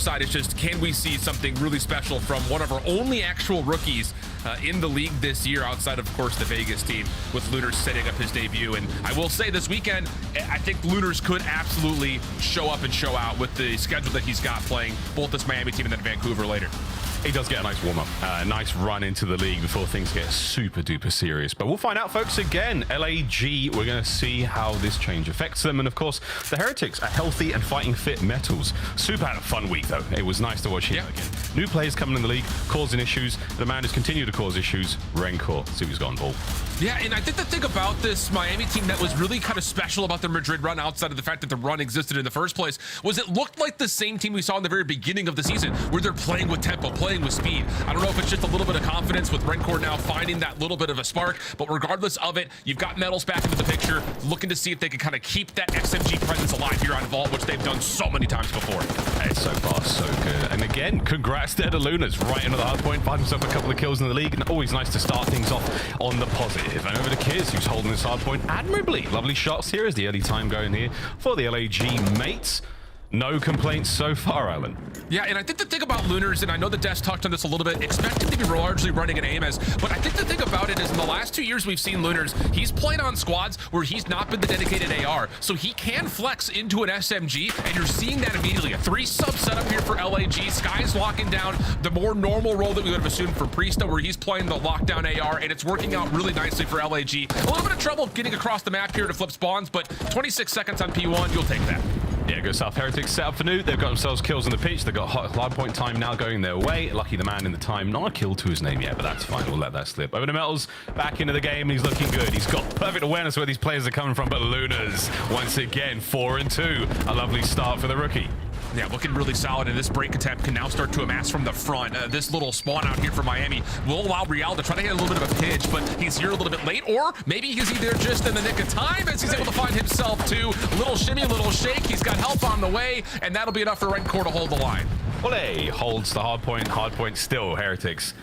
side is just, can we see something really special from one of our only actual rookies in the league this year, outside of course the Vegas team, with Lunars setting up his debut. And I will say this weekend, I think Lunars could absolutely show up and show out with the schedule that he's got, playing both this Miami team and then Vancouver later. He does get a nice warm-up, a nice run into the league before things get super duper serious. But we'll find out, folks. Again, LAG, we're going to see how this change affects them. And of course, the Heretics are healthy and fighting fit Metals. Super had a fun week, though. It was nice to watch him again. New players coming in the league, causing issues. The man has continued to cause issues. Rencor, see who's got on ball. Yeah, and I think the thing about this Miami team that was really kind of special about their Madrid run, outside of the fact that the run existed in the first place, was it looked like the same team we saw in the very beginning of the season, where they're playing with tempo, playing with speed. I don't know if it's just a little bit of confidence with Rencor now finding that little bit of a spark, but regardless of it, you've got Metals back into the picture, looking to see if they can kind of keep that SMG presence alive here on Vault, which they've done so many times before. It's so far so good. And again, congrats there to Lunars, right into the hard point, find himself a couple of kills in the league, and always nice to start things off on the positive. And over to Kiz, who's holding this hard point admirably. Lovely shots here as the early time going here for the LAG mates. No complaints so far, Alan. Yeah, and I think the thing about Lunars, and I know the Desk talked on this a little bit, expect him to be largely running an AMS, but I think the thing about it is in the last 2 years we've seen Lunars, he's played on squads where he's not been the dedicated AR, so he can flex into an SMG, and you're seeing that immediately. A 3-sub setup here for LAG. Sky's locking down the more normal role that we would have assumed for Priesta, where he's playing the lockdown AR, and it's working out really nicely for LAG. A little bit of trouble getting across the map here to flip spawns, but 26 seconds on P1, you'll take that. Yeah, go South Heretics set up for new. They've got themselves kills on the pitch. They've got hardpoint time now going their way. Lucky the man in the time. Not a kill to his name yet, but that's fine. We'll let that slip. Over to Metals, back into the game. He's looking good. He's got perfect awareness where these players are coming from, but Lunars, once again, 4-2. A lovely start for the rookie. Yeah, looking really solid, and this break attempt can now start to amass from the front. This little spawn out here for Miami will allow Real to try to hit a little bit of a pinch, but he's here a little bit late, or maybe he's either just in the nick of time as he's able to find himself too. Little shimmy, little shake. He's got help on the way, and that'll be enough for Rencor to hold the line. Ole holds the hard point still, Heretics.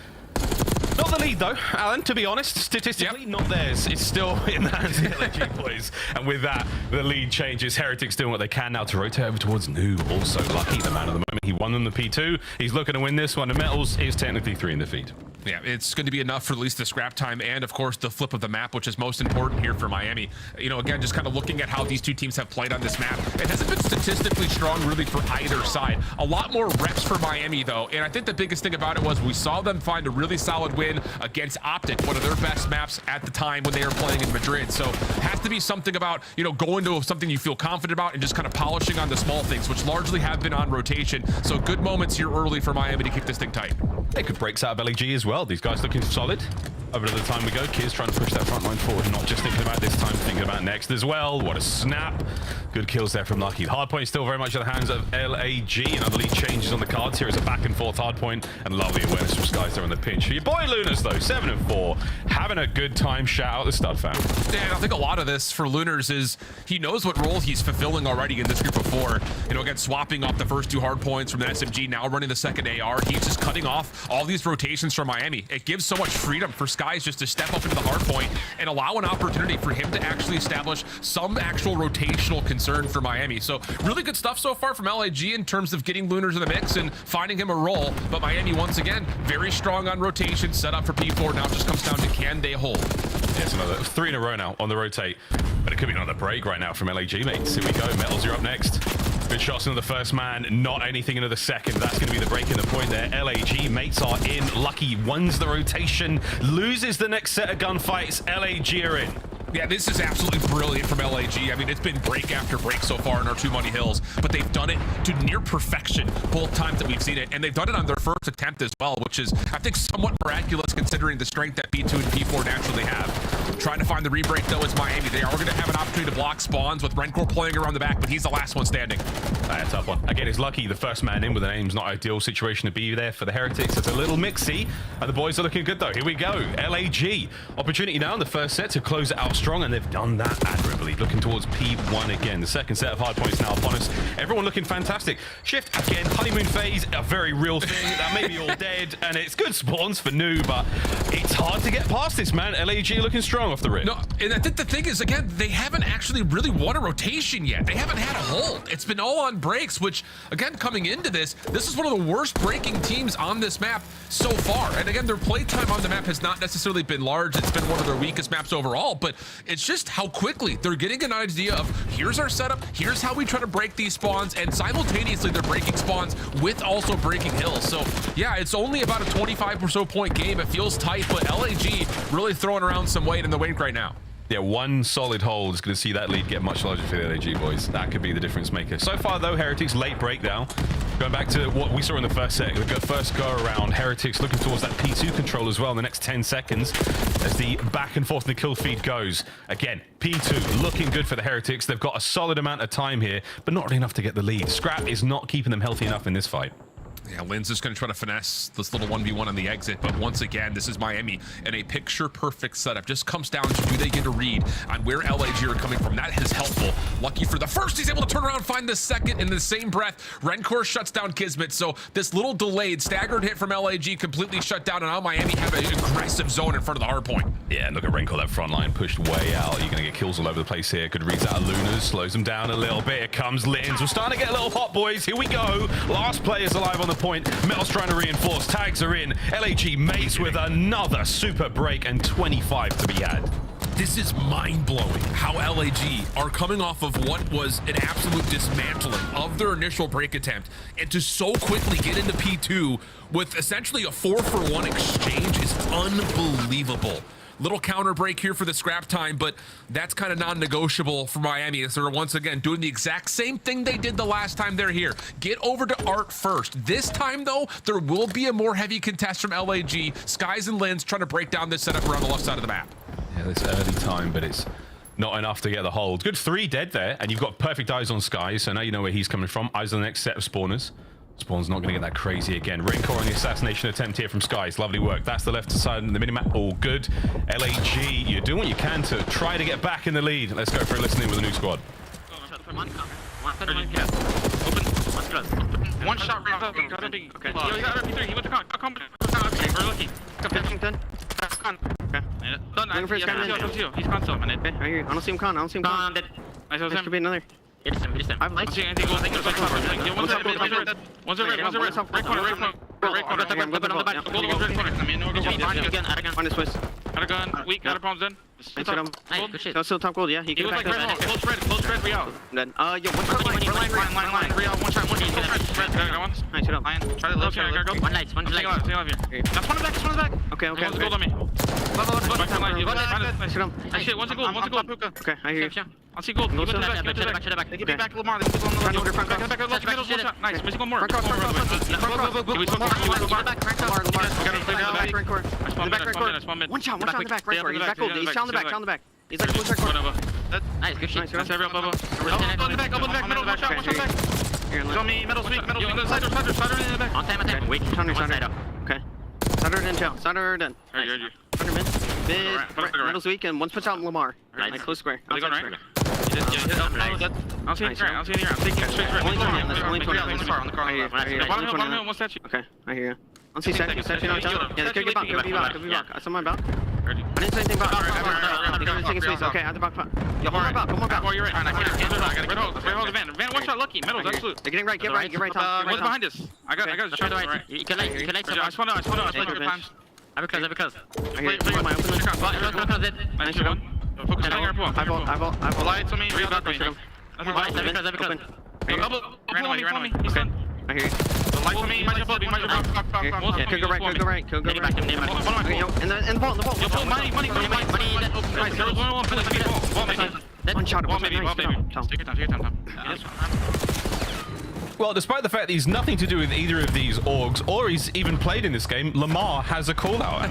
Not the lead though, Alan, to be honest. Statistically, not theirs. It's still in the hands of the LG boys. And with that, the lead changes. Heretics doing what they can now to rotate over towards Noob. Also Lucky, the man of the moment. He won them the P2. He's looking to win this one. And Metals is technically 3 in the feed. Yeah, it's going to be enough for at least the scrap time and, of course, the flip of the map, which is most important here for Miami. You know, again, just kind of looking at how these two teams have played on this map, it hasn't been statistically strong really for either side. A lot more reps for Miami, though, and I think the biggest thing about it was we saw them find a really solid win against Optic, one of their best maps at the time when they were playing in Madrid. So it has to be something about, you know, going to something you feel confident about and just kind of polishing on the small things, which largely have been on rotation. So good moments here early for Miami to keep this thing tight. They could breaks out of LEG as well. These guys looking solid. Over to the time we go. Kiz trying to push that front line forward, not just thinking about this time, thinking about next as well. What a snap. Good kills there from Lucky. Hardpoint still very much in the hands of LAG, and other lead changes on the cards here. It's a back and forth hardpoint, and lovely awareness from Skies there on the pinch. For your boy Lunars though, 7-4, having a good time. Shout out the stud fam. And I think a lot of this for Lunars is he knows what role he's fulfilling already in this group of 4. You know, again, swapping off the first 2 hardpoints from the SMG, now running the second AR. He's just cutting off all these rotations from Miami. It gives so much freedom for Skies just to step up into the hardpoint and allow an opportunity for him to actually establish some actual rotational concern for Miami. So really good stuff so far from LAG in terms of getting Lunars in the mix and finding him a role. But Miami, once again, very strong on rotation, set up for P4. Now it just comes down to can they hold. Yes, another 3 in a row now on the rotate. But it could be another break right now from LAG, mates. Here we go. Metals, you're up next. Good shots into the first man, not anything into the second. That's going to be the break in the point there. LAG mates are in. Lucky wins the rotation, loses the next set of gunfights. LAG are in. Yeah, this is absolutely brilliant from LAG. I mean, it's been break after break so far in our Two Money Hills, but they've done it to near perfection both times that we've seen it, and they've done it on their first attempt as well, which is, I think, somewhat miraculous considering the strength that B2 and P4 naturally have. Trying to find the re-break, though, is Miami. They are going to have an opportunity to block spawns with Rencor playing around the back, but he's the last one standing. That's a tough one. Again, it's Lucky, the first man in with an aim's not ideal situation to be there for the Heretics. It's a little mixy, and the boys are looking good, though. Here we go. LAG. Opportunity now in the first set to close it out strong, and they've done that admirably. Looking towards P1 again. The second set of hardpoints now upon us. Everyone looking fantastic. Shift again. Honeymoon phase, a very real thing. That may be all dead, and it's good spawns for New, but it's hard to get past this, man. LAG looking strong. strong off the rip. No, and I think the thing is, again, they haven't actually really won a rotation yet. They haven't had a hold. It's been all on breaks, which, again, coming into this is one of the worst breaking teams on this map so far. And again, their playtime on the map has not necessarily been large. It's been one of their weakest maps overall, but it's just how quickly they're getting an idea of, here's our setup, here's how we try to break these spawns, and simultaneously they're breaking spawns with also breaking hills. So yeah, it's only about a 25 or so point game. It feels tight, but LAG really throwing around some weight in the wake right now. Yeah, one solid hold is going to see that lead get much larger for the LAG boys. That could be the difference maker. So far, though, Heretics late breakdown. Going back to what we saw in the first set, the first go around, Heretics looking towards that P2 control as well in the next 10 seconds as the back and forth in the kill feed goes. Again, P2 looking good for the Heretics. They've got a solid amount of time here, but not really enough to get the lead. Scrap is not keeping them healthy enough in this fight. Yeah, Lynn's just going to try to finesse this little 1v1 on the exit, but once again, this is Miami in a picture-perfect setup. Just comes down to, do they get a read on where LAG are coming from? That is helpful. Lucky for the first, he's able to turn around, find the second in the same breath. Rencor shuts down Kismet, so this little delayed, staggered hit from LAG completely shut down, and now Miami have an aggressive zone in front of the hard point. Yeah, and look at Rencor, that front line pushed way out. You're going to get kills all over the place here. Good reads out of Lunas, slows them down a little bit. Here comes Lins. We're starting to get a little hot, boys. Here we go. Last player's alive on the point. Metal's trying to reinforce. Tags are in. LAG mates with another super break and 25 to be had. This is mind-blowing how LAG are coming off of what was an absolute dismantling of their initial break attempt, and to so quickly get into P2 with essentially a 4-for-1 exchange is unbelievable. Little counter break here for the scrap time, but that's kind of non-negotiable for Miami as they're once again doing the exact same thing they did the last time they're here. Get over to Art first. This time, though, there will be a more heavy contest from LAG. Skies and Lins trying to break down this setup around the left side of the map. Yeah, this early time, but it's not enough to get the hold. Good 3 dead there, and you've got perfect eyes on Skies, so now you know where he's coming from. Eyes on the next set of spawners. Spawn's not going to get that crazy again. Rencor on the assassination attempt here from Skies. Lovely work. That's the left side of the minimap. All good. LAG, you're doing what you can to try to get back in the lead. Let's go for a listening with a new squad. One shot. Okay. Yo, you got RP3. He went to con. We're lucky. Con. Okay. Done. He's con still, man. Okay, I hear you. I don't see him con. Con. I saw him. Could be another. Hit him. I have lights. One's red. Right corner. Find his twist. Had a gun. Weak. Got a problems then. Good shit. That's still top gold, yeah. He was like red. Close red. Real. Then, yo, one shot line. Real. One shot. Got one. Nice, shut up. Try to live here. Go. One light. That's one back. Okay. One's gold on me. Shut up. Shit, one's a gold. Okay, I hear you. I'll see gold. Go to the back. They get back Lamar. Nice. Missing one more. One shot in the back, right. He's back gold. He's on the back. He's like close back. Nice, good shit. That's every elbow. Elbow in the back, middle, one shot. Show me, metal's weak, cider in the back. On time. Wait, one side up. Okay. Cider in jail. Cider in. Heard you. Cider mid. Metal's weak, and one puts out Lamar. Like close square. Are they going right? I'll see it here. I'm taking it straight. Only 20 on the car. Bottom hill, one statue. Okay, I hear you. I'll see statue on top. Yeah, could be back. I saw my back. I didn't say anything about it. Taking space. Okay, at the back. Yo, hold my back. Oh, you're right. I gotta hold the van. Van, one shot, lucky. Metal's absolute. They're getting right. Get right, Tom. One's behind us. I got a shot right. You can light. I spawned out. I have a close. I hear you. My open. Nice one. Focus on your pool. I vote. Lights on me. Real back me. Open. Ran away. He's done. I hear you. The lights on me. Might jump up. Could go right. Could go right. Okay, yo, in the vault. Yo, pull money. Nice. There was one for the vault. One shot. Maybe. Take your time. Well, despite the fact that he's nothing to do with either of these orgs, or he's even played in this game, Lamar has a call-out.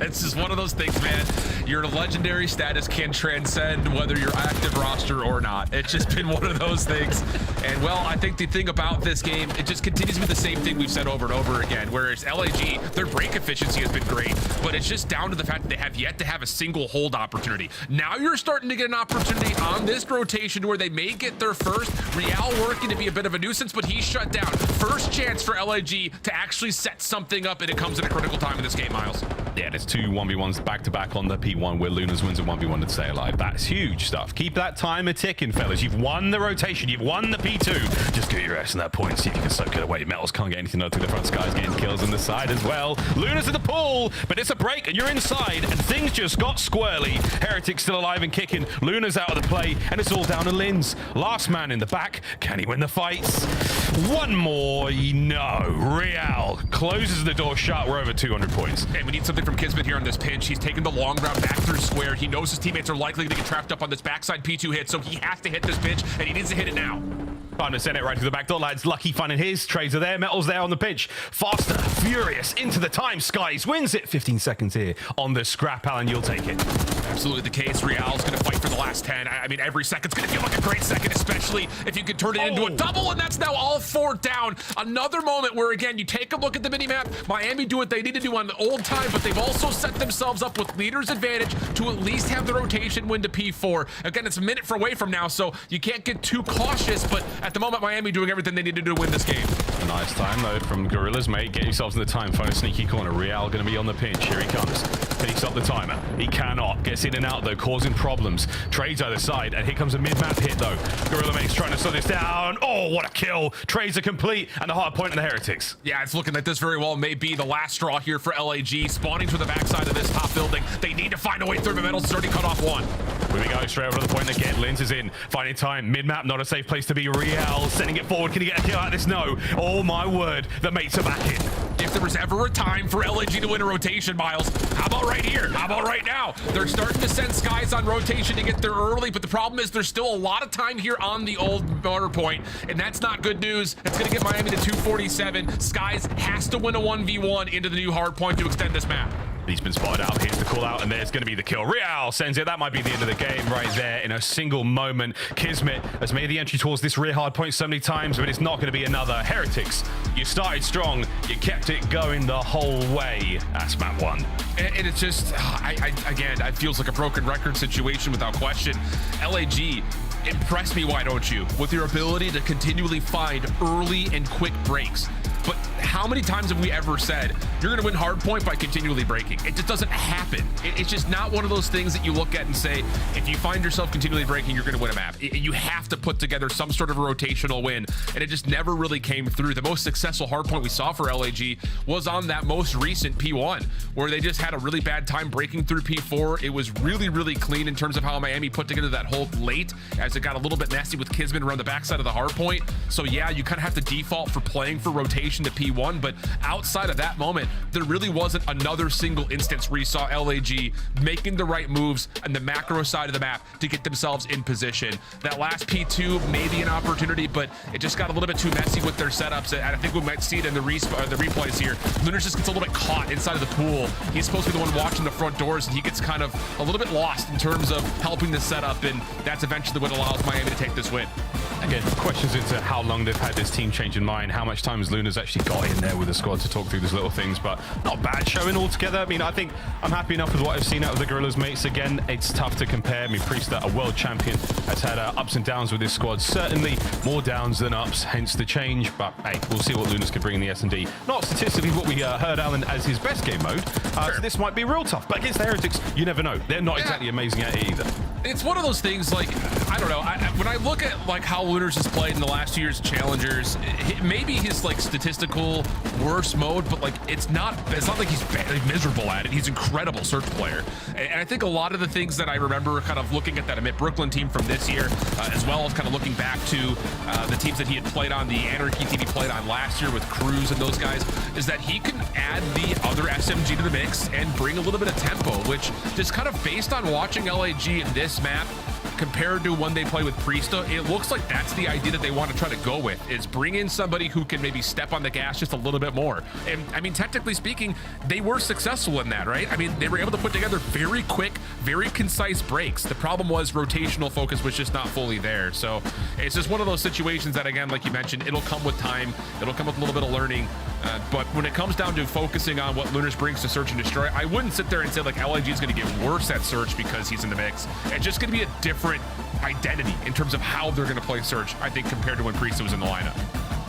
It's just one of those things, man. Your legendary status can transcend whether you're active roster or not. It's just been one of those things. And, well, I think the thing about this game, it just continues to be the same thing we've said over and over again, whereas LAG, their break efficiency has been great, but it's just down to the fact that they have yet to have a single hold opportunity. Now you're starting to get an opportunity on this rotation where they may get their first. Real working to be a bit of a nuisance, but he's shut down. First chance for LAG to actually set something up, and it comes at a critical time in this game, Miles. Yeah, there's 2 1v1s back-to-back on the P1 where Lunas wins a 1v1 to stay alive. That's huge stuff. Keep that timer ticking, fellas. You've won the rotation. You've won the P2. Just get your ass in that point. See if you can soak it away. Metals can't get anything done through the front. Sky's getting kills on the side as well. Lunas in the pool, but it's a break and you're inside and things just got squirrely. Heretic's still alive and kicking. Lunas out of the play and it's all down to Linz. Last man in the back. Can he win the fights? One more. No. Real closes the door shut. We're over 200 points. And we need something from Kismet here on this pinch. He's taking the long route back through square. He knows his teammates are likely to get trapped up on this backside P2 hit, so he has to hit this pinch, and he needs to hit it now. Time to send it right to the back door, lads. Lucky finding his. Trades are there. Metal's there on the pitch. Faster, furious, into the time. Skies wins it. 15 seconds here on the scrap. Alan, you'll take it. Absolutely the case. Real's going to fight for the last 10. I mean, every second's going to feel like a great second, especially if you could turn it into a double, and that's now all 4 down. Another moment where, again, you take a look at the minimap. Miami do what they need to do on the old time, but they've also set themselves up with leader's advantage to at least have the rotation win to P4. Again, it's a minute away from now, so you can't get too cautious, but at the moment, Miami doing everything they need to do to win this game. A nice time, though, from Gorillas, mate. Get yourselves in the time. Find a sneaky corner. Real going to be on the pinch. Here he comes. Can he stop the timer? He cannot. Gets in and out, though, causing problems. Trades either side, and here comes a mid-map hit, though. Gorilla mate's trying to slow this down. Oh, what a kill. Trades are complete, and the hard point on the Heretics. Yeah, it's looking like this very well may be the last straw here for LAG. Spawning to the backside of this top building. They need to find a way through. Metals has already cut off 1. Here we go, straight over to the point again. Linz is in, finding time. Mid-map, not a safe place to be. Real sending it forward. Can he get a kill out of this? No. Oh, my word. The mates are back in. If there was ever a time for LAG to win a rotation, Miles, how about right here? How about right now? They're starting to send Skies on rotation to get there early, but the problem is there's still a lot of time here on the old Hardpoint, and that's not good news. It's going to get Miami to 247. Skies has to win a 1v1 into the new Hardpoint to extend this map. He's been spotted out. Here's the call out, and there's going to be the kill. Real sends it. That might be the end of the game right there in a single moment. Kismet has made the entry towards this rear hard point so many times, but it's not going to be another. Heretics, you started strong. You kept it going the whole way. That's map 1. And it's just, again, it feels like a broken record situation without question. LAG, impress me, why don't you, with your ability to continually find early and quick breaks. But how many times have we ever said you're going to win Hardpoint by continually breaking? It just doesn't happen. It's just not one of those things that you look at and say, if you find yourself continually breaking, you're going to win a map. You have to put together some sort of a rotational win, and it just never really came through. The most successful Hardpoint we saw for LAG was on that most recent P1, where they just had a really bad time breaking through P4. It was really, really clean in terms of how Miami put together that hold late, as it got a little bit messy with Kismet around the backside of the Hardpoint. So yeah, you kind of have to default for playing for rotation to P1, but outside of that moment, there really wasn't another single instance where you saw LAG making the right moves on the macro side of the map to get themselves in position. That last P2 may be an opportunity, but it just got a little bit too messy with their setups, and I think we might see it in the replays here. Lunas just gets a little bit caught inside of the pool. He's supposed to be the one watching the front doors, and he gets kind of a little bit lost in terms of helping the setup, and that's eventually what allows Miami to take this win. Again, questions into how long they've had this team change in mind, how much time has Luna's actually got in there with the squad to talk through these little things, but not bad showing altogether. I mean, I think I'm happy enough with what I've seen out of the Gorillas, mates. Again, it's tough to compare. I mean, Priesta, a world champion, has had ups and downs with this squad. Certainly more downs than ups, hence the change, but hey, we'll see what Lunas can bring in the S&D. Not statistically what we heard Alan as his best game mode, so this might be real tough, but against the Heretics, you never know. They're not exactly amazing at it either. It's one of those things, like, I don't know, when I look at like how Lunas has played in the last 2 years of Challengers, maybe his like statistical worst mode, but like it's not like he's miserable at it. He's an incredible search player, and I think a lot of the things that I remember kind of looking at that Amit Brooklyn team from this year, as well as kind of looking back to the teams that he had played on, the Anarchy team he played on last year with Cruz and those guys, is that he can add the other SMG to the mix and bring a little bit of tempo, which just kind of based on watching LAG in this map compared to when they play with Priesta, it looks like that's the idea that they want to try to go with, is bring in somebody who can maybe step on the gas just a little bit more. And I mean, technically speaking, they were successful in that, right? I mean, they were able to put together very quick, very concise breaks. The problem was rotational focus was just not fully there. So it's just one of those situations that, again, like you mentioned, it'll come with time. It'll come with a little bit of learning. But when it comes down to focusing on what Lunas brings to Search and Destroy, I wouldn't sit there and say like LAG is going to get worse at Search because he's in the mix. It's just going to be a different identity in terms of how they're going to play Search, I think, compared to when Priesta was in the lineup.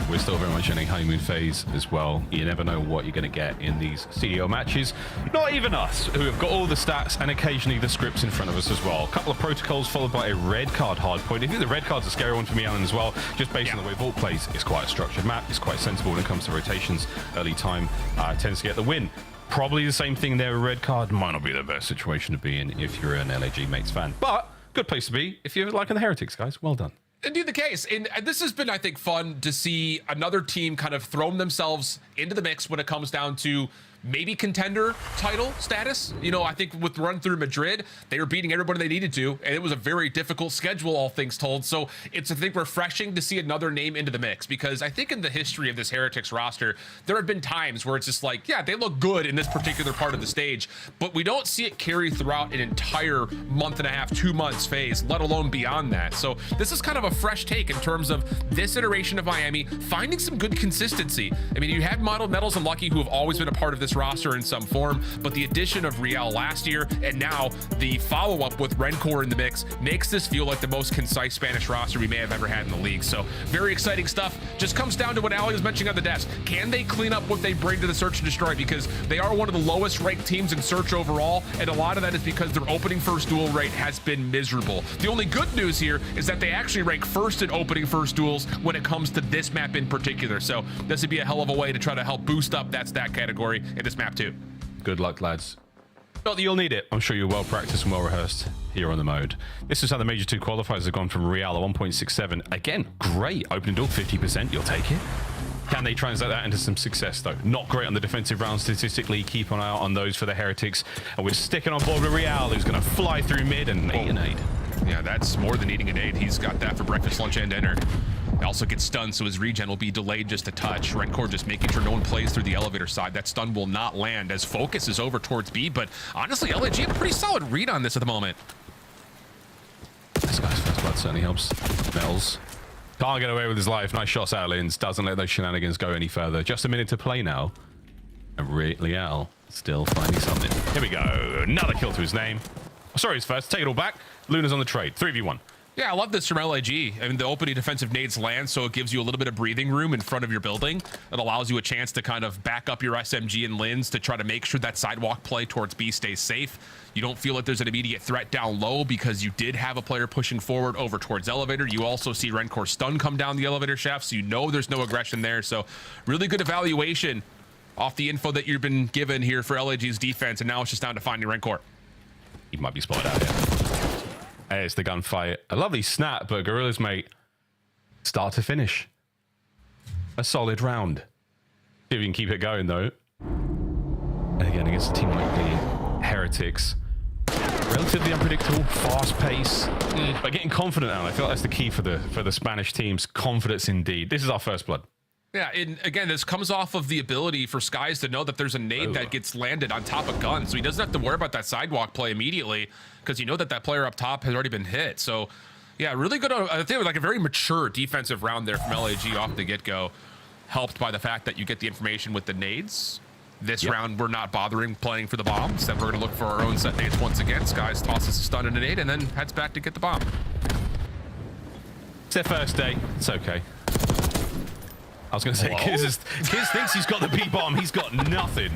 we're still very much in a honeymoon phase as well. You never know what you're going to get in these CDL matches. Not even us, who have got all the stats and occasionally the scripts in front of us as well. A couple of protocols followed by a red card hardpoint. I think the red card's a scary one for me, Alan, as well, just based on the way Vault plays. It's quite a structured map. It's quite sensible when it comes to rotations. Early time tends to get the win. Probably the same thing there. A red card might not be the best situation to be in if you're an LAG Mates fan, but good place to be if you're liking the Heretics, guys. Well done. Indeed the case. And this has been, I think, fun to see another team kind of throw themselves into the mix when it comes down to maybe contender title status. You know, I think with run through Madrid, they were beating everybody they needed to, and it was a very difficult schedule, all things told. So it's, I think, refreshing to see another name into the mix, because I think in the history of this Heretics roster, there have been times where it's just like, yeah, they look good in this particular part of the stage, but we don't see it carry throughout an entire month and a half, 2 months phase, let alone beyond that. So this is kind of a fresh take in terms of this iteration of Miami finding some good consistency. I mean, you had Modeled Metals and Lucky, who have always been a part of this roster in some form, but the addition of Real last year and now the follow-up with Rencor in the mix makes this feel like the most concise Spanish roster we may have ever had in the league. So very exciting stuff. Just comes down to what Ali was mentioning on the desk. Can they clean up what they bring to the Search and Destroy? Because they are one of the lowest ranked teams in Search overall, and a lot of that is because their opening first duel rate has been miserable. The only good news here is that they actually rank first in opening first duels when it comes to this map in particular. So this would be a hell of a way to try to help boost up that stat category in this map too. Good luck, lads. Not that you'll need it. I'm sure you're well practiced and well rehearsed here on the mode. This is how the Major 2 qualifiers have gone from Real at 1.67. Again, great. Opening duel, 50%. You'll take it. Can they translate that into some success, though? Not great on the defensive round statistically. Keep an eye out on those for the Heretics. And we're sticking on board with Real, who's going to fly through mid and eat an aid. Yeah, that's more than eating an aid. He's got that for breakfast, lunch, and dinner. He also gets stunned, so his regen will be delayed just a touch. Rencor just making sure no one plays through the elevator side. That stun will not land as focus is over towards B, but honestly, LAG have a pretty solid read on this at the moment. This guy's first blood certainly helps. Bells can't get away with his life. Nice shots out of Lins. Doesn't let those shenanigans go any further. Just a minute to play now. And Real still finding something. Here we go. Another kill to his name. Sorry, his first. Take it all back. Luna's on the trade. 3v1. Yeah, I love this from LAG. I mean, the opening defensive nades land, so it gives you a little bit of breathing room in front of your building. It allows you a chance to kind of back up your SMG and Lins to try to make sure that sidewalk play towards B stays safe. You don't feel like there's an immediate threat down low because you did have a player pushing forward over towards elevator. You also see Rencor stun come down the elevator shaft, so you know there's no aggression there. So really good evaluation off the info that you've been given here for LAG's defense, and now it's just down to finding Rencor. He might be spotted out here. Hey, it's the gunfight. A lovely snap, but Gorillas, mate, start to finish. A solid round. See if we can keep it going, though. And again, against a team like the Heretics. Relatively unpredictable, fast pace, but getting confident now. I feel like that's the key for the Spanish teams. Confidence indeed. This is our first blood. Yeah, and again, this comes off of the ability for Skies to know that there's a nade that gets landed on top of Gun, so he doesn't have to worry about that sidewalk play immediately because you know that that player up top has already been hit. So, yeah, really good. I think like a very mature defensive round there from LAG off the get-go, helped by the fact that you get the information with the nades. This round, we're not bothering playing for the bombs. Instead, we're going to look for our own set nades once again. Skies tosses a stun and a nade and then heads back to get the bomb. It's their first day. It's okay. I was going to say, Kiz thinks he's got the B-bomb. He's got nothing.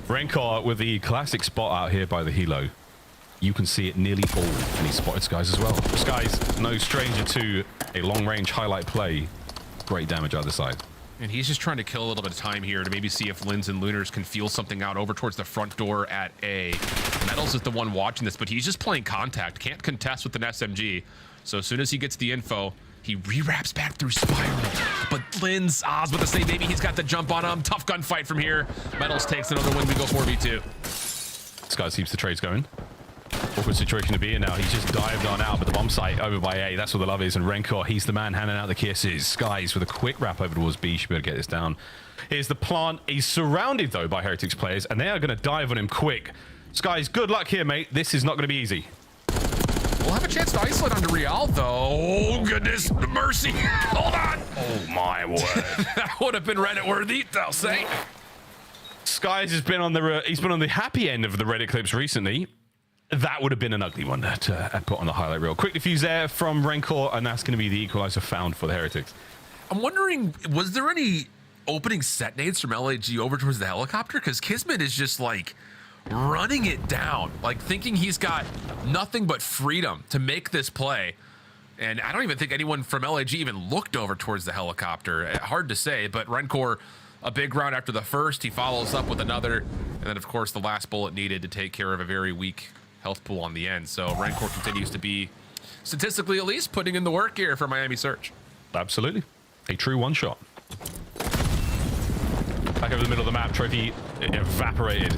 Rencor with the classic spot out here by the helo. You can see it nearly all, and he spotted Skies as well. Skies, no stranger to a long-range highlight play. Great damage either side. And he's just trying to kill a little bit of time here to maybe see if Lins and Lunars can feel something out over towards the front door at A. Metals is the one watching this, but he's just playing contact. Can't contest with an SMG. So as soon as he gets the info, he re-wraps back through Spiral. But Lins, I was about to say, maybe he's got the jump on him. Tough gunfight from here. Metals takes another win. We go 4v2. Skies keeps the trades going. Awkward situation to be in now. He's just dived on out, but the bomb site over by A. That's where the love is. And Rencor, he's the man handing out the kisses. Skies with a quick wrap over towards B. Should be able to get this down. Here's the plant. He's surrounded, though, by Heretics players, and they are going to dive on him quick. Skies, good luck here, mate. This is not going to be easy. We'll have a chance to isolate onto Real, though. Oh, goodness. Mercy. Hold on. Oh, my word. That would have been Reddit worthy, they'll say. Skies has been on the happy end of the Reddit clips recently. That would have been an ugly one to put on the highlight reel. Quick defuse there from Rencor, and that's going to be the equalizer found for the Heretics. I'm wondering, was there any opening set nades from LAG over towards the helicopter? Because Kismet is just like running it down, like thinking he's got nothing but freedom to make this play. And I don't even think anyone from LAG even looked over towards the helicopter. Hard to say, but Rencor, a big round after the first, he follows up with another. And then, of course, the last bullet needed to take care of a very weak health pool on the end. So Rencor continues to be, statistically at least, putting in the work here for Miami Search. Absolutely. A true one-shot. Back over the middle of the map, Trophy evaporated.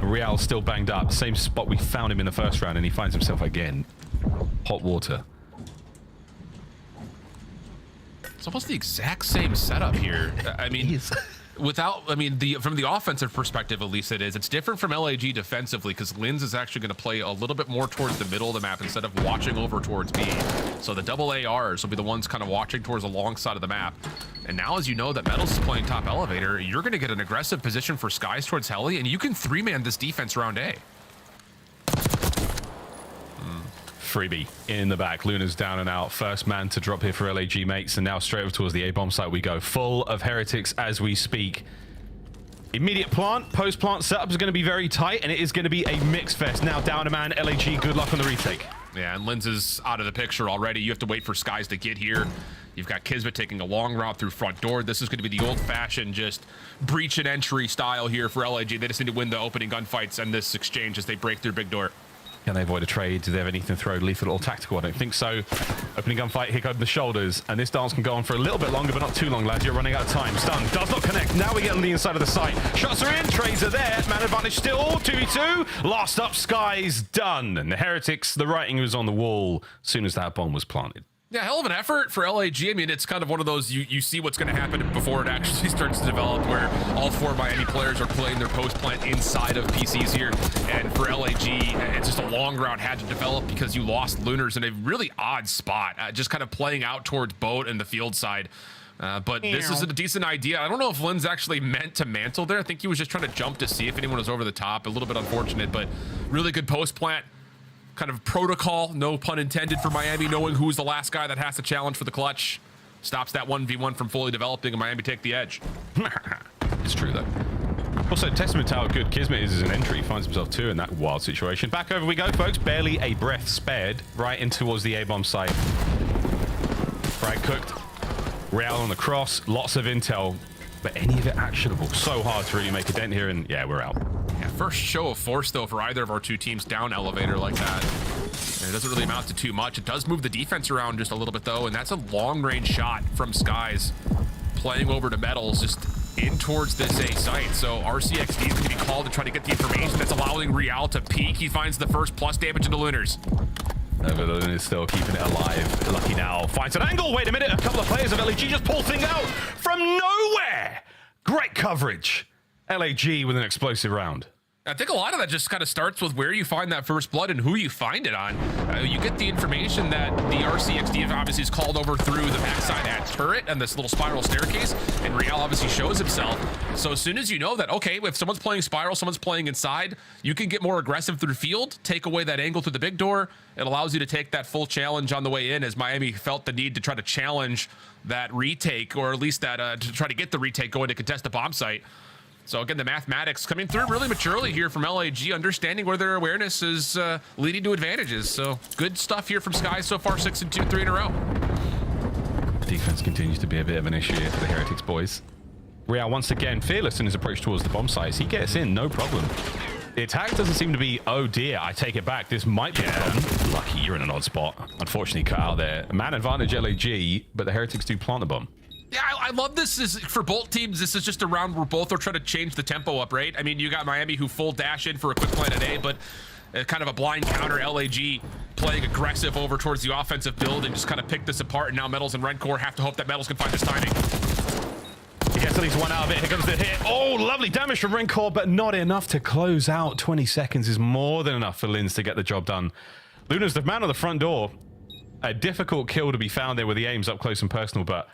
Real still banged up. Same spot we found him in the first round, and he finds himself again. Hot water. It's almost the exact same setup here. I mean, from the offensive perspective, at least it is. It's different from LAG defensively because Linz is actually going to play a little bit more towards the middle of the map instead of watching over towards B. So the double ARs will be the ones kind of watching towards the long side of the map. And now, as you know that Metals is playing top elevator, you're going to get an aggressive position for Skies towards Heli, and you can three-man this defense round A. Freebie in the back. Luna's down and out. First man to drop here for LAG mates, and now straight over towards the A-bomb site we go. Full of heretics as we speak. Immediate plant, post-plant setup is going to be very tight, and it is going to be a mix fest. Now down a man, LAG, good luck on the retake. Yeah, and Linz is out of the picture already. You have to wait for Skies to get here. You've got Kismet taking a long route through front door. This is going to be the old-fashioned just breach and entry style here for LAG. They just need to win the opening gunfights and this exchange as they break through big door. Can they avoid a trade? Do they have anything to throw lethal or tactical? I don't think so. Opening gunfight, Hick over the shoulders, and this dance can go on for a little bit longer, but not too long, lads. You're running out of time. Stun does not connect. Now we get on the inside of the site. Shots are in, trades are there. Man advantage still, 2v2. Last up, Skies done. And the heretics, the writing was on the wall as soon as that bomb was planted. Yeah, hell of an effort for LAG. I mean, it's kind of one of those, you see what's going to happen before it actually starts to develop, where all four Miami players are playing their post plant inside of PCs here. And for LAG, it's just a long round had to develop because you lost Lunars in a really odd spot, just kind of playing out towards boat and the field side. But this is a decent idea. I don't know if Linz actually meant to mantle there. I think he was just trying to jump to see if anyone was over the top. A little bit unfortunate, but really good post plant. Kind of protocol, no pun intended, for Miami, knowing who's the last guy that has to challenge for the clutch. Stops that 1v1 from fully developing, and Miami take the edge. It's true, though. Also, testament to how good Kismet is as an entry. He finds himself too in that wild situation. Back over we go, folks. Barely a breath spared. Right in towards the A-bomb site. Frag cooked. Real on the cross. Lots of intel. But any of it actionable? So hard to really make a dent here, and yeah, we're out. Yeah, first show of force, though, for either of our two teams down elevator like that. And it doesn't really amount to too much. It does move the defense around just a little bit, though, and that's a long-range shot from Skies. Playing over to Metals, just in towards this A site. So RCXD is going to be called to try to get the information that's allowing Real to peek. He finds the first plus damage into Lunars. Everton is still keeping it alive. Lucky now finds an angle. Wait a minute. A couple of players of LAG just pull things out from nowhere. Great coverage. LAG with an explosive round. I think a lot of that just kind of starts with where you find that first blood and who you find it on. You get the information that the RCXD obviously is called over through the backside at turret and this little spiral staircase, and Real obviously shows himself. So as soon as you know that, okay, if someone's playing spiral, someone's playing inside, you can get more aggressive through field, take away that angle through the big door. It allows you to take that full challenge on the way in, as Miami felt the need to try to challenge that retake, or at least that to try to get the retake going to contest the bomb site. So again, the mathematics coming through really maturely here from LAG, understanding where their awareness is leading to advantages. So good stuff here from Sky so far, 6-2, 3 in a row. Defense continues to be a bit of an issue here for the Heretics boys. Real once again fearless in his approach towards the bomb sites. He gets in, no problem. The attack doesn't seem to be, oh dear, I take it back. This might be a problem. Lucky, you're in an odd spot. Unfortunately cut out there. Man advantage LAG, but the Heretics do plant the bomb. Yeah, I love this. For both teams, this is just a round where both are trying to change the tempo up, right? I mean, you got Miami who full dash in for a quick plant at A, but kind of a blind counter. LAG playing aggressive over towards the offensive build and just kind of pick this apart. And now Metals and Rencor have to hope that Metals can find this timing. He gets at least one out of it. Here comes the hit. Oh, lovely damage from Rencor, but not enough to close out. 20 seconds is more than enough for Linz to get the job done. Luna's the man on the front door. A difficult kill to be found there with the aims up close and personal, but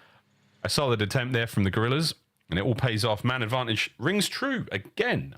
a solid attempt there from the Gorillas, and it all pays off. Man advantage rings true again.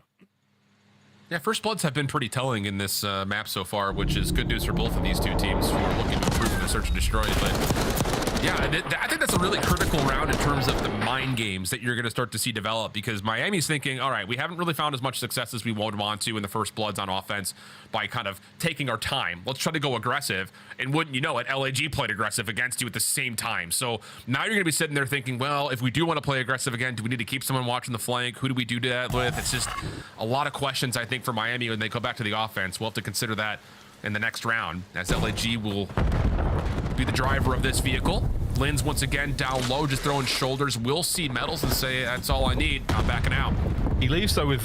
Yeah, first bloods have been pretty telling in this map so far, which is good news for both of these two teams who are looking to improve in the search and destroy. But Yeah, I think that's a really critical round in terms of the mind games that you're going to start to see develop, because Miami's thinking, all right, we haven't really found as much success as we would want to in the first bloods on offense by kind of taking our time. Let's try to go aggressive. And wouldn't you know it, LAG played aggressive against you at the same time. So now you're going to be sitting there thinking, well, if we do want to play aggressive again, do we need to keep someone watching the flank? Who do we do that with? It's just a lot of questions, I think, for Miami when they go back to the offense. We'll have to consider that in the next round, as LAG will be the driver of this vehicle. Linz once again down low, just throwing shoulders. Will see medals and say, that's all I need. I'm backing out. He leaves though with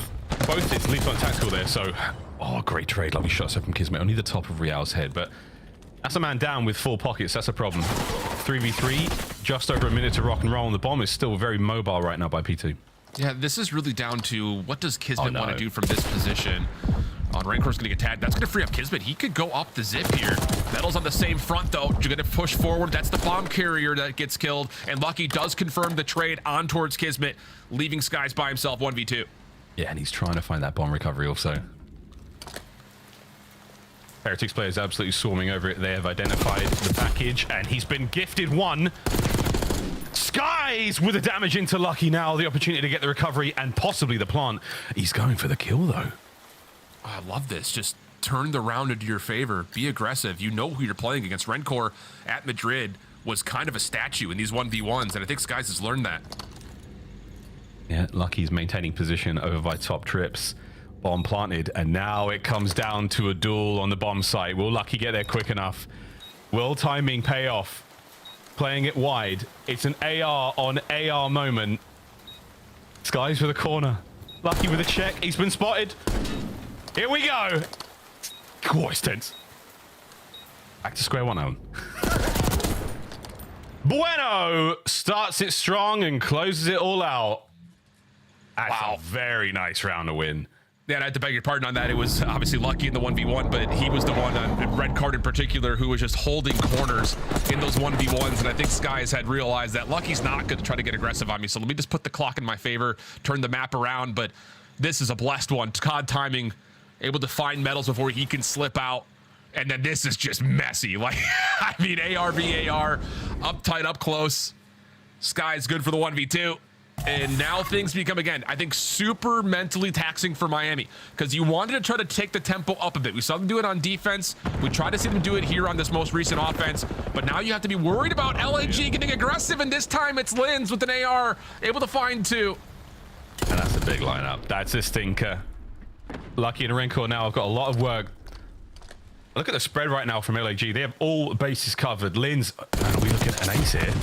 both hits, leaves on tactical there. So, oh, great trade. Lovely shots up from Kismet. Only the top of Real's head, but that's a man down with full pockets. That's a problem. 3v3, just over a minute to rock and roll, and the bomb is still very mobile right now by P2. Yeah, this is really down to what does Kismet want to do from this position. Rancor's going to get tagged. That's going to free up Kismet. He could go up the zip here. Metal's on the same front, though. You're going to push forward. That's the bomb carrier that gets killed. And Lucky does confirm the trade on towards Kismet, leaving Skies by himself 1v2. Yeah, and he's trying to find that bomb recovery also. Heretics players absolutely swarming over it. They have identified the package, and he's been gifted one. Skies with the damage into Lucky now. The opportunity to get the recovery and possibly the plant. He's going for the kill, though. Oh, I love this. Just turn the round into your favor. Be aggressive. You know who you're playing against. Rencor at Madrid was kind of a statue in these 1v1s, and I think Skies has learned that. Yeah, Lucky's maintaining position over by top trips. Bomb planted, and now it comes down to a duel on the bomb site. Will Lucky get there quick enough? Will timing pay off? Playing it wide. It's an AR on AR moment. Skies with a corner. Lucky with a check. He's been spotted. Here we go. Oh, it's tense. Back to square one, Alan. Bueno starts it strong and closes it all out. That's a very nice round to win. Yeah, and I have to beg your pardon on that. It was obviously Lucky in the 1v1, but he was the one on Red Card in particular who was just holding corners in those 1v1s, and I think Skies had realized that Lucky's not going to try to get aggressive on me, so let me just put the clock in my favor, turn the map around, but this is a blessed one. COD timing, able to find medals before he can slip out, and then this is just messy. Like, I mean, AR v AR, up tight, up close. Skies good for the 1v2. And now things become, again, I think super mentally taxing for Miami, because you wanted to try to take the tempo up a bit. We saw them do it on defense. We tried to see them do it here on this most recent offense, but now you have to be worried about LAG getting aggressive, and this time it's Linz with an AR, able to find two. And that's a big lineup. That's a stinker. Lucky and Rencor now have got a lot of work. Look at the spread right now from LAG. They have all bases covered. Linz, are we looking at an ace here?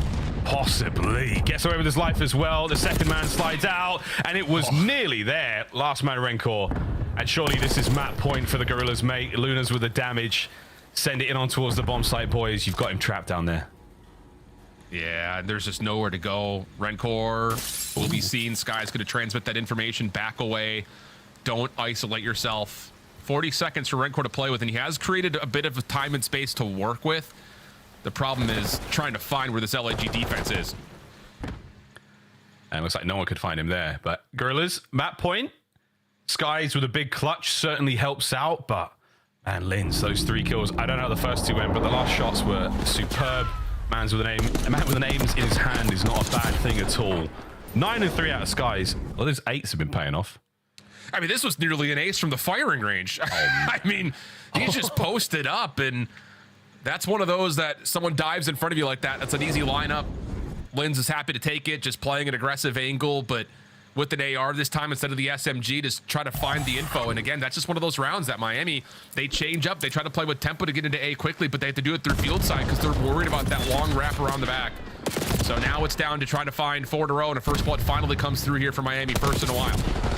Possibly. Gets away with his life as well. The second man slides out, and it was nearly there. Last man, Rencor. And surely this is map point for the Gorillas, mate. Luna's with the damage. Send it in on towards the bomb site, boys. You've got him trapped down there. Yeah, there's just nowhere to go. Rencor will be seen. Sky's going to transmit that information back away. Don't isolate yourself. 40 seconds for Rencor to play with, and he has created a bit of time and space to work with. The problem is trying to find where this LAG defense is. And it looks like no one could find him there. But Gorillas, map point. Skies with a big clutch certainly helps out, but man, Linz, those 3 kills. I don't know how the first 2 went, but the last shots were superb. A man with an aims in his hand is not a bad thing at all. 9 and 3 out of Skies. Well, those 8s have been paying off. I mean, this was nearly an ace from the firing range. I mean, he's just posted up, and that's one of those that someone dives in front of you like that. That's an easy lineup. Linz is happy to take it, just playing an aggressive angle, but with an AR this time instead of the SMG, just try to find the info. And again, that's just one of those rounds that Miami, they change up. They try to play with tempo to get into A quickly, but they have to do it through field side because they're worried about that long wrap around the back. So now it's down to trying to find 4 in a row, and a first blood finally comes through here for Miami, first in a while.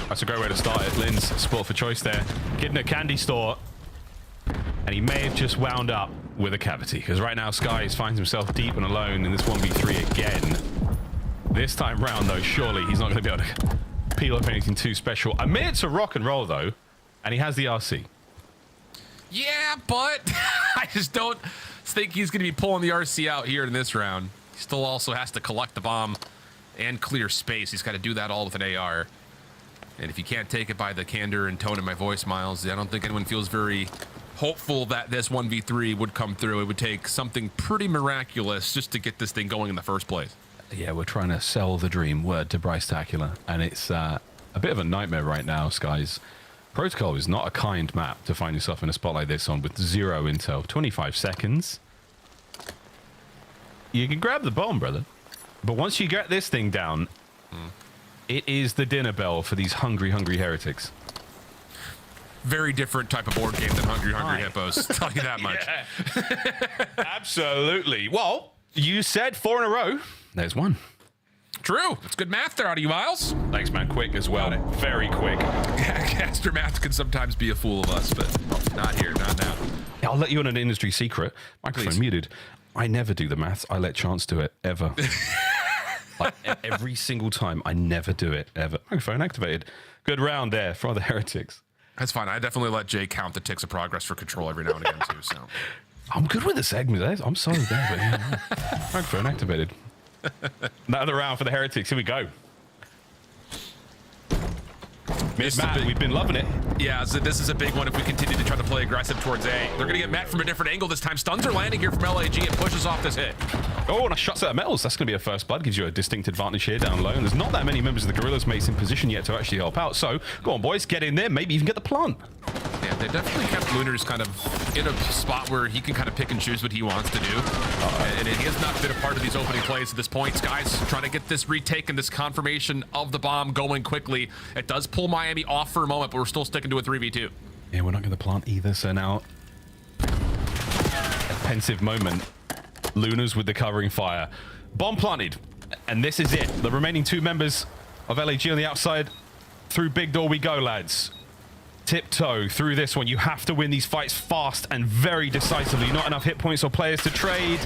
That's a great way to start it. Linz, sport for choice there. Getting a candy store, and he may have just wound up with a cavity, because right now Skies finds himself deep and alone in this 1v3 again. This time round, though, surely he's not going to be able to peel up anything too special. A minute to rock and roll, though, and he has the RC. Yeah, but I just don't think he's going to be pulling the RC out here in this round. He still also has to collect the bomb and clear space. He's got to do that all with an AR. And if you can't take it by the candor and tone of my voice, Miles, I don't think anyone feels very hopeful that this 1v3 would come through. It would take something pretty miraculous just to get this thing going in the first place. Yeah, we're trying to sell the dream, word to Bryce Tacular, and it's a bit of a nightmare right now, Skies. Protocol is not a kind map to find yourself in a spot like this on with 0 intel. 25 seconds. You can grab the bomb, brother. But once you get this thing down, it is the dinner bell for these hungry heretics. Very different type of board game than Hungry Hippos. I'll tell you that much. Yeah. Absolutely. Well, you said 4 in a row. There's one. True. It's good math there out of you, Miles. Thanks, man. Quick as well. Very quick. Caster math can sometimes be a fool of us, but not here, not now. Yeah, I'll let you on an industry secret. Microphone muted. I never do the maths. I let Chance do it, ever. Like, every single time, I never do it, ever. Microphone activated. Good round there for the heretics. That's fine. I definitely let Jay count the ticks of progress for control every now and again, too, so. I'm good with the segments. I'm sorry there, but yeah. Microphone activated. Another round for the heretics. Here we go. Mid-map, we've been loving it. Yeah, so this is a big one if we continue to try to play aggressive towards A. They're going to get met from a different angle this time. Stuns are landing here from LAG and pushes off this hit. Oh, and a shot at Metals. That's going to be a first blood. Gives you a distinct advantage here down low. And there's not that many members of the Guerrillas mates in position yet to actually help out. So, go on, boys. Get in there. Maybe even get the plant. Yeah, they definitely kept Lunars kind of in a spot where he can kind of pick and choose what he wants to do. And he has not been a part of these opening plays at this point. Guys trying to get this retake and this confirmation of the bomb going quickly. It does pull Miami off for a moment, but we're still sticking to a 3v2. Yeah, we're not going to plant either. So now, a pensive moment. Lunars with the covering fire. Bomb planted. And this is it. The remaining 2 members of LAG on the outside. Through big door we go, lads. Tiptoe through this one. You have to win these fights fast and very decisively. Not enough hit points or players to trade.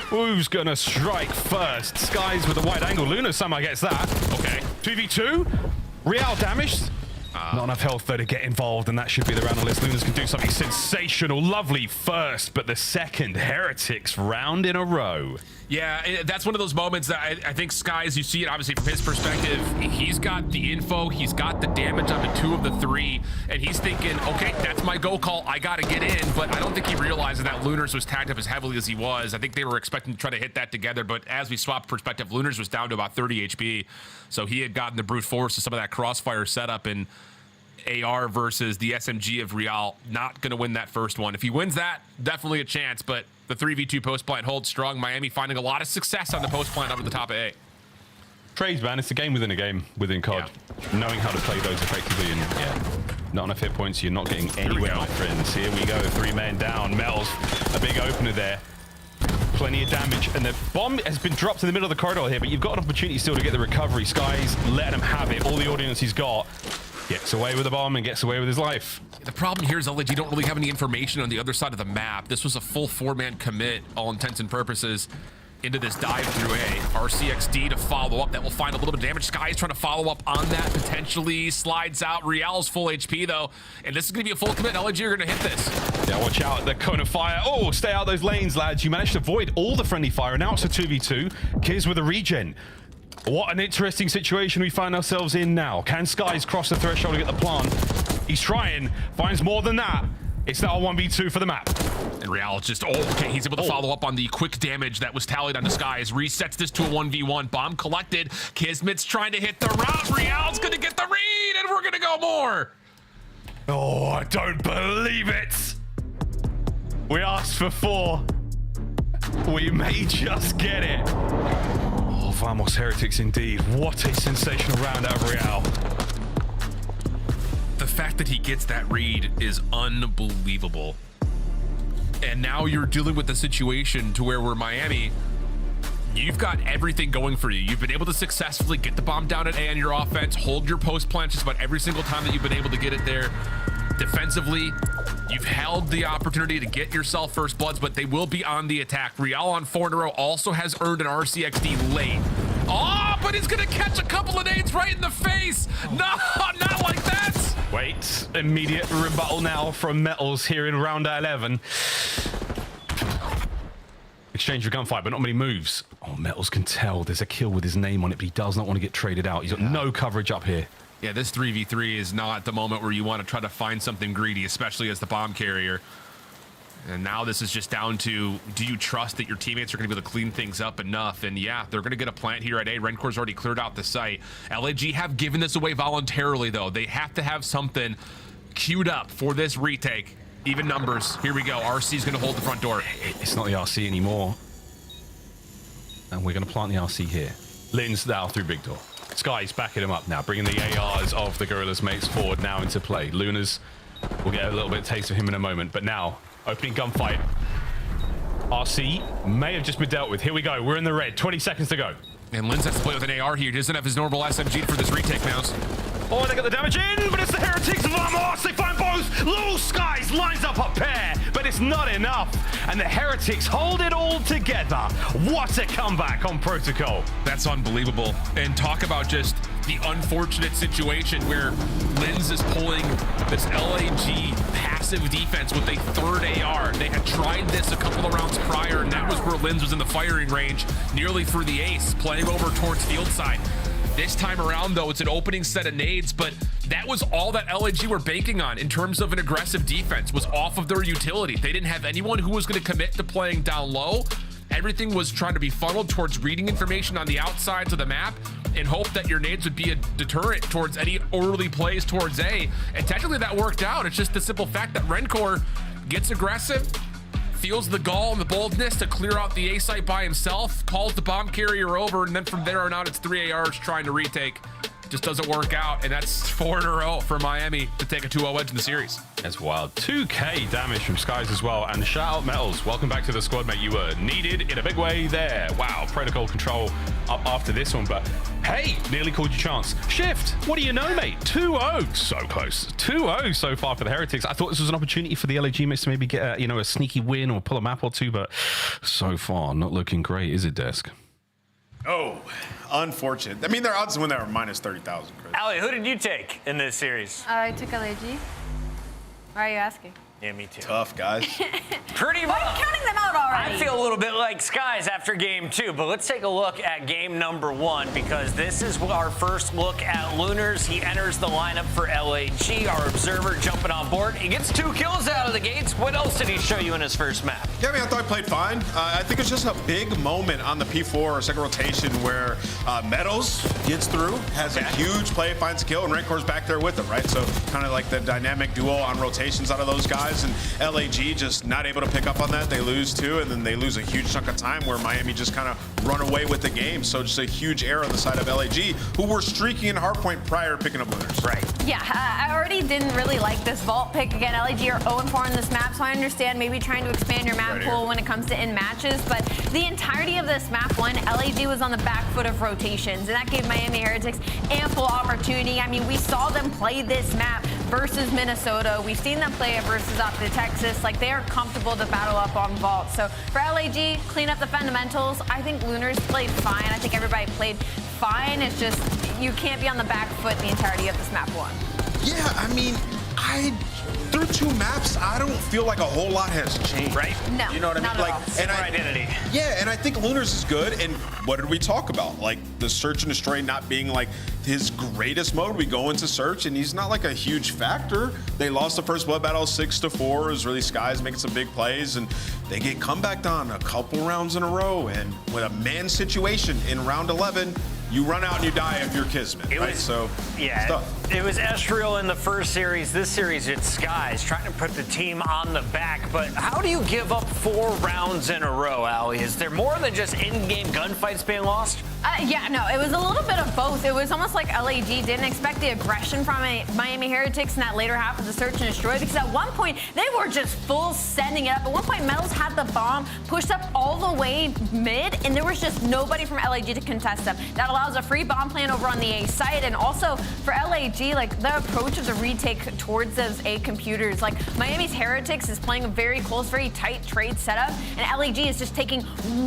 Who's gonna strike first? Skies with a wide angle. Luna somehow gets that. Okay. 2v2. Real damaged. Not enough health though to get involved, and that should be the round on list. Lunas can do something sensational. Lovely first, but the second heretics round in a row. Yeah, that's one of those moments that I think Skies, you see it obviously from his perspective. He's got the info, he's got the damage on the 2 of the 3, and he's thinking, okay, that's my go call. I got to get in, but I don't think he realizes that Lunars was tagged up as heavily as he was. I think they were expecting to try to hit that together, but as we swap perspective, Lunars was down to about 30 HP, so he had gotten the brute force of some of that crossfire setup, and AR versus the SMG of Real, not going to win that first one. If he wins that, definitely a chance, but the 3v2 post plant holds strong. Miami finding a lot of success on the post plant over the top of A. Trades, man. It's a game within COD. Yeah. Knowing how to play those effectively, and not enough hit points, you're not getting anywhere, my friends. Here we go. 3 men down. Mel's a big opener there. Plenty of damage, and the bomb has been dropped in the middle of the corridor here, but you've got an opportunity still to get the recovery. Skies letting him have it. All the audience he's got. Gets away with the bomb and gets away with his life. The problem here is LG don't really have any information on the other side of the map. This was a full 4-man commit, all intents and purposes, into this dive through A. RCXD to follow up. That will find a little bit of damage. Sky is trying to follow up on that, potentially. Slides out. Real's full HP, though. And this is going to be a full commit. LG are going to hit this. Yeah, watch out. The cone of fire. Oh, stay out those lanes, lads. You managed to avoid all the friendly fire. And now it's a 2v2. Kiz with a regen. What an interesting situation we find ourselves in now. Can Skies cross the threshold to get the plant? He's trying. Finds more than that. It's now a 1v2 for the map. And Real just, okay, he's able to follow up on the quick damage that was tallied on the Skies. Resets this to a 1v1. Bomb collected. Kismet's trying to hit the route. Real's going to get the read, and we're going to go more. Oh, I don't believe it. We asked for 4. We may just get it. Oh, Vamos Heretics indeed. What a sensational round out of Real. The fact that he gets that read is unbelievable. And now you're dealing with the situation to where we're Miami. You've got everything going for you. You've been able to successfully get the bomb down at A on your offense, hold your post plant just about every single time that you've been able to get it there. Defensively, you've held the opportunity to get yourself first bloods, but they will be on the attack. Real on 4 in a row also has earned an RCXD late. Oh, but he's gonna catch a couple of nades right in the face. No, not like that. Wait, immediate rebuttal now from Metals here in round 11. Exchange for gunfire, but not many moves. Oh, Metals can tell there's a kill with his name on it, but he does not want to get traded out. He's got no coverage up here. Yeah, this 3v3 is not the moment where you want to try to find something greedy, especially as the bomb carrier. And now this is just down to, do you trust that your teammates are going to be able to clean things up enough? And yeah, they're going to get a plant here at A. Rencor's already cleared out the site. LAG have given this away voluntarily, though. They have to have something queued up for this retake. Even numbers. Here we go. RC's going to hold the front door. It's not the RC anymore. And we're going to plant the RC here. Lin's now through big door. Sky's backing him up now, bringing the ARs of the Gorillas mates forward now into play. Luna's, we'll get a little bit of taste of him in a moment, but now, opening gunfight. RC may have just been dealt with. Here we go. We're in the red. 20 seconds to go. And Linz has to play with an AR here. He doesn't have his normal SMG for this retake now. Oh, they got the damage in, but it's the Heretics of Vamos. They find both. Little Skies lines up a pair, but it's not enough. And the Heretics hold it all together. What a comeback on Protocol. That's unbelievable. And talk about just the unfortunate situation where Linz is pulling this LAG passive defense with a third AR. They had tried this a couple of rounds prior, and that was where Linz was in the firing range, nearly through the ace, playing over towards field side. This time around, though, it's an opening set of nades, but that was all that LAG were banking on in terms of an aggressive defense, was off of their utility. They didn't have anyone who was going to commit to playing down low. Everything was trying to be funneled towards reading information on the outsides of the map and hope that your nades would be a deterrent towards any early plays towards A. And technically that worked out. It's just the simple fact that Rencor gets aggressive, feels the gall and the boldness to clear out the A site by himself, calls the bomb carrier over, and then from there on out, it's 3 ARs trying to retake. Just doesn't work out, and that's 4 in a row for Miami to take a 2-0 edge in the series. That's wild. 2K damage from Skies as well. And shout out Metals. Welcome back to the squad, mate. You were needed in a big way there. Wow, protocol control up after this one, but hey, nearly called your chance. Shift, what do you know, mate? 2-0. So close. 2-0 so far for the Heretics. I thought this was an opportunity for the LAG mates to maybe get a, a sneaky win or pull a map or two, but so far not looking great, is it, Desk? Oh, unfortunate. I mean, their odds to win that are minus 30,000, Chris. Allie, who did you take in this series? I took LAG. Why are you asking? Yeah, me too. Tough, guys. Pretty Why rough. are you counting them out already? I feel a little bit like Skies after game 2, but let's take a look at game number 1 because this is our first look at Lunars. He enters the lineup for LAG, our observer jumping on board. He gets 2 kills out of the gates. What else did he show you in his first map? Yeah, I mean, I thought he played fine. I think it's just a big moment on the P4 or second rotation where Meadows gets through, has a huge play, finds a kill, and Rancor's back there with him, right? So kind of like the dynamic duo on rotations out of those guys, and LAG just not able to pick up on that. They lose 2, and then they lose a huge chunk of time where Miami just kind of run away with the game. So just a huge error on the side of LAG, who were streaking in hardpoint prior to picking up Lunars. Right. Yeah, I already didn't really like this vault pick. Again, LAG are 0-4 on this map, so I understand maybe trying to expand your map pool when it comes to in matches, but the entirety of this map 1, LAG was on the back foot of rotations, and that gave Miami Heretics ample opportunity. I mean, we saw them play this map versus Minnesota. We've seen them play it versus up to Texas. Like, they are comfortable to battle up on vault. So for LAG, clean up the fundamentals. I think Lunars played fine. I think everybody played fine. It's just you can't be on the back foot the entirety of this map 1. Yeah, I mean, through 2 maps, I don't feel like a whole lot has changed. Right. No, You know what I mean? not at all. And Our identity. Yeah, and I think Lunars is good. And what did we talk about? Like the search and destroy not being like his greatest mode. We go into search, and he's not like a huge factor. They lost the first blood battle 6-4. It was really Skies making some big plays, and they get comebacked on a couple rounds in a row. And with a man situation in round 11, you run out and you die if you're Kismet, right? So, yeah, stuff. It was Estriel in the first series. This series, it's Skies trying to put the team on the back. But how do you give up 4 rounds in a row, Allie? Is there more than just in-game gunfights being lost? Yeah, no, it was a little bit of both. It was almost like LAG didn't expect the aggression from Miami Heretics in that later half of the search and destroy, because at one point they were just full sending it up. At one point, Metals had the bomb pushed up all the way mid, and there was just nobody from LAG to contest them. That allows a free bomb plan over on the A site, and also for LAG, like the approach of the retake towards those A computers, like Miami's Heretics is playing a very close, very tight trade setup, and LAG is just taking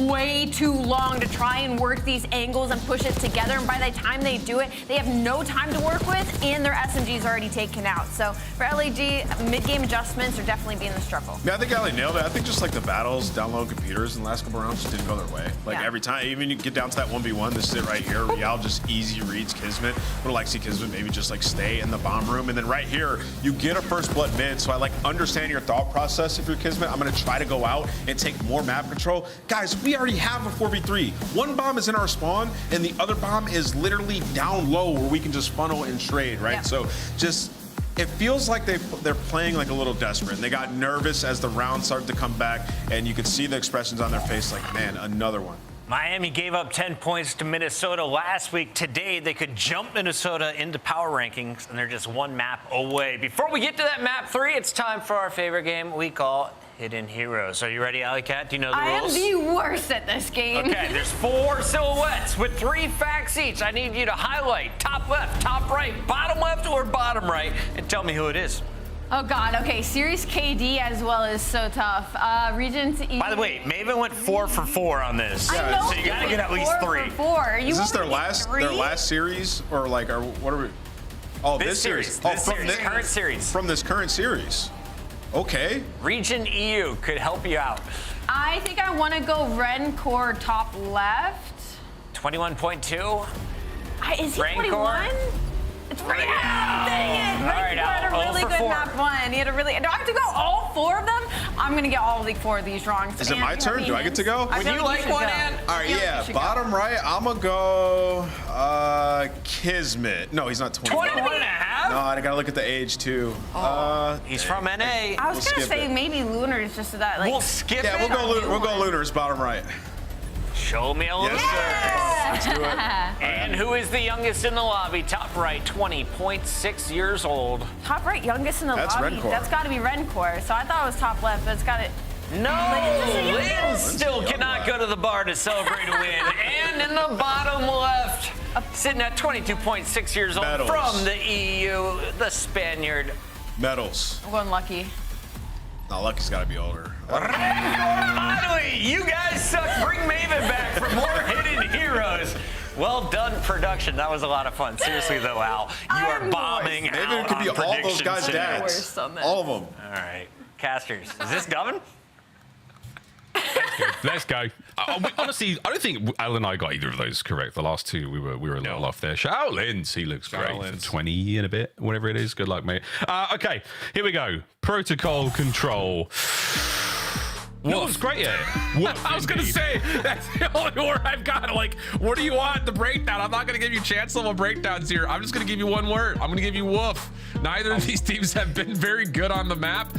way too long to try and work these angles and push it together, and by the time they do it, they have no time to work with, and their SMG is already taken out. So for LAG, mid-game adjustments are definitely being the struggle. Yeah, I think Ali nailed it. I think just like the battles, download computers in the last couple rounds just didn't go their way. Like every time, even you get down to that 1v1, this is it right here. Real just easy reads Kismet. Would like to see Kismet maybe just like stay in the bomb room. And then right here, you get a first blood mid. So I like understand your thought process if you're Kismet. I'm gonna try to go out and take more map control. Guys, we already have a 4v3. One bomb is in our spawn and the other bomb is literally down low where we can just funnel and trade, right? Yeah. So just, it feels like they're playing like a little desperate. And they got nervous as the round started to come back, and you could see the expressions on their face like, man, another one. Miami gave up 10 points to Minnesota last week. Today, they could jump Minnesota into power rankings, and they're just one map away. Before we get to that map 3, it's time for our favorite game we call Hidden Heroes. Are you ready, Alley Cat? Do you know the rules? I am the worst at this game. Okay, there's 4 silhouettes with 3 facts each. I need you to highlight top left, top right, bottom left, or bottom right, and tell me who it is. Oh God. Okay, Series KD as well is so tough. Regent. By the way, Maven went 4 for 4 on this. I know. So you gotta get at least 3. 4. Is this their last series, or like, or what are we? Oh, this series. Oh, from this current series. From this current series. Okay. Region EU could help you out. I think I want to go Red Core top left. 21.2. Is he Rancor? 21? It's right. Dang it! All right, Red Core had a really good 4. map 1. He had a really. Do I have to go all 4 of them? I'm gonna get all 4 of these wrong. Is it my turn? Do I get to go? I Would feel you like like should one, go. Ann? All right, I feel like yeah. you should Bottom right, I'm gonna go Kismet. No, he's not 21. 21 and a half? No, I gotta look at the age too. He's from NA. I was We'll gonna skip say it. maybe Lunars just so that like. We'll skip Yeah, it. we'll go Lunars, bottom right. Show me a little. Yes, sir. Let's do it. And who is the youngest in the lobby? Top right, 20.6 years old. Top right, youngest in the That's lobby. Red Core. That's got to be Red Core. So I thought it was top left, but it's got it. No, Lynn still young cannot lad. go to the bar to celebrate a win. And in the bottom left, sitting at 22.6 years old Medals. from the EU, the Spaniard. Medals. I'm going Lucky. No, Lucky's gotta be older. Finally, you guys suck. Bring Maven back for more Hidden Heroes. Well done, production. That was a lot of fun. Seriously, though, Al, you are I'm bombing Maybe out it could be on all those guys' predictions today. dads. Worst on this. All of them. All right, casters. Is this Govin? Let's go. Honestly, I don't think Al and I got either of those correct. The last 2, we were a little off there. Shout out Linz. He looks Shout out great. Linz. 20 and a bit, whatever it is. Good luck, mate. Okay, here we go. Protocol control. What's great at it? I was gonna say that's the only word I've got. Like, what do you want? The breakdown. I'm not gonna give you chance level breakdowns here. I'm just gonna give you one word. I'm gonna give you woof. Neither of these teams have been very good on the map.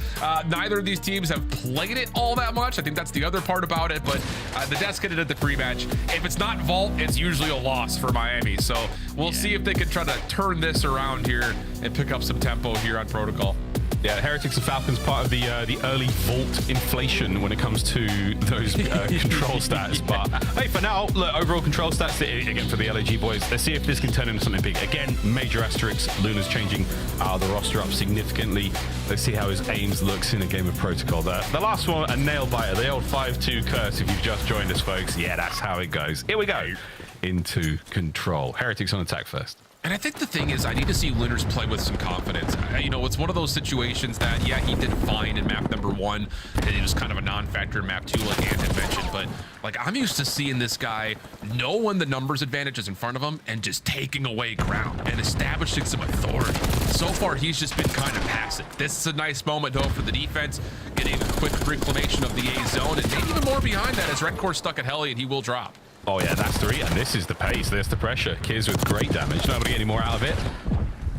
Neither of these teams have played it all that much. I think that's the other part about it. But the desk hit it at the pre-match. If it's not Vault, it's usually a loss for Miami. So we'll see if they can try to turn this around here and pick up some tempo here on Protocol. Yeah, Heretics and Falcons part of the early Vault inflation when it comes to those control stats. But hey, for now, look, overall control stats again for the LAG boys. Let's see if this can turn into something big. Again, major asterisks. Luna's changing the roster up significantly. Let's see how his aims looks in a game of Protocol. The last one, a nail biter. The old 5-2 curse. If you've just joined us, folks, yeah, that's how it goes. Here we go into control. Heretics on attack first. And I think the thing is, I need to see Lunars play with some confidence. You know, it's one of those situations that, yeah, he did fine in map number 1, and it was kind of a non-factor in map 2, like Ant had mentioned. But, like, I'm used to seeing this guy know when the numbers advantage is in front of him and just taking away ground and establishing some authority. So far, he's just been kind of passive. This is a nice moment, though, for the defense, getting a quick reclamation of the A zone, and maybe even more behind that as Red Core stuck at Heli, and he will drop. Oh yeah, that's 3, and this is the pace. There's the pressure. Kiz with great damage. Not going to get any more out of it.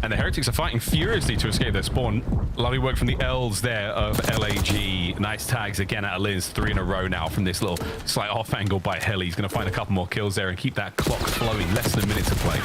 And the Heretics are fighting furiously to escape their spawn. Lovely work from the L's there of LAG. Nice tags again out of Linz. 3 in a row now from this little slight off angle by Heli. He's going to find a couple more kills there and keep that clock flowing. Less than a minute to play.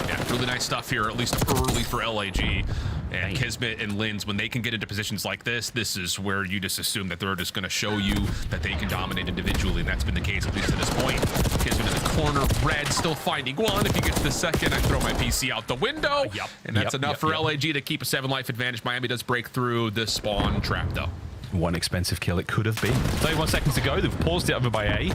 Yeah, really nice stuff here, at least early for LAG. And Kismet and Linz, when they can get into positions like this, this is where you just assume that they're just going to show you that they can dominate individually, and that's been the case at least to this point. Kismet in the corner, Red still finding one. If he gets the second, I throw my PC out the window. And that's enough for LAG to keep a 7-life advantage. Miami does break through the spawn trap, though. One expensive kill it could have been. 31 seconds to go. They've paused it over by A.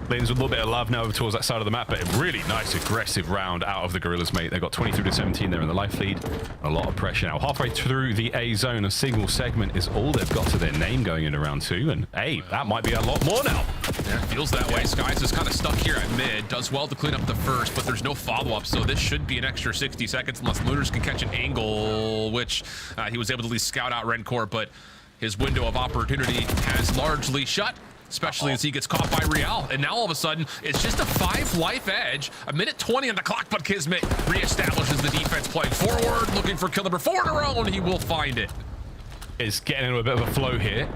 Linz with a little bit of love now over towards that side of the map, but a really nice aggressive round out of the Gorillas, mate. They've got 23 to 17 there in the life lead. A lot of pressure now. Halfway through the A zone, a single segment is all they've got to their name going into round 2. And hey, that might be a lot more now. Yeah, feels that way. Skies is kind of stuck here at mid. Does well to clean up the first, but there's no follow-up, so this should be an extra 60 seconds unless Lunars can catch an angle, which he was able to at least scout out Rencore, but his window of opportunity has largely shut, especially as he gets caught by Real. And now all of a sudden, it's just a 5-life edge. A minute 20 on the clock, but Kismet reestablishes the defense playing forward, looking for kill number 4 in a row, and he will find it. Is getting into a bit of a flow here.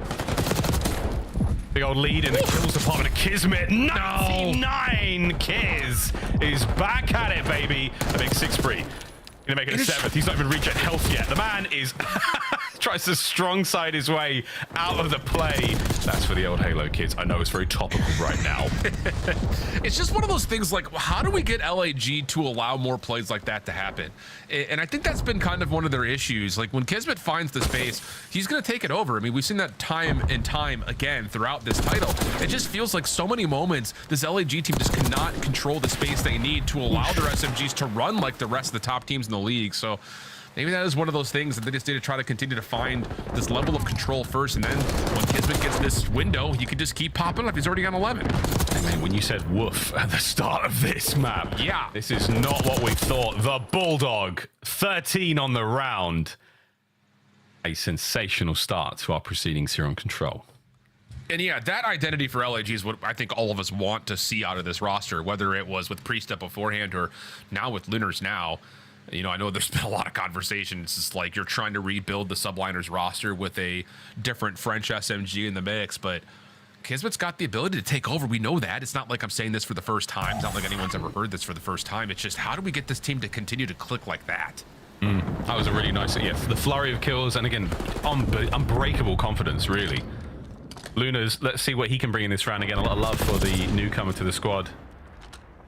Big old lead in the kills department of Kismet. 99! Kiz is back at it, baby. A big 6 free. Gonna make it a 7th. He's not even reached health yet. The man is tries to strong side his way out of the play. That's for the old Halo kids. I know it's very topical right now. It's just one of those things like, how do we get LAG to allow more plays like that to happen? And I think that's been kind of one of their issues. Like when Kismet finds the space, he's going to take it over. I mean, we've seen that time and time again throughout this title. It just feels like so many moments this LAG team just cannot control the space they need to allow their SMGs to run like the rest of the top teams in the league. So maybe that is one of those things that they just need to try to continue to find this level of control first, and then when Kismet gets this window, he can just keep popping up. He's already on 11. And man, when you said woof at the start of this map, yeah, this is not what we thought. The Bulldog, 13 on the round. A sensational start to our proceedings here on Control. And yeah, that identity for LAG is what I think all of us want to see out of this roster, whether it was with Priest up beforehand or now with Lunars now. You know, I know there's been a lot of conversations. It's like you're trying to rebuild the Subliners roster with a different French SMG in the mix, but Kismet's got the ability to take over. We know that. It's not like I'm saying this for the first time. It's not like anyone's ever heard this for the first time. It's just, how do we get this team to continue to click like that? That was a really nice, yeah, the flurry of kills, and again, unbreakable confidence, really. Lunars, let's see what he can bring in this round. Again, a lot of love for the newcomer to the squad,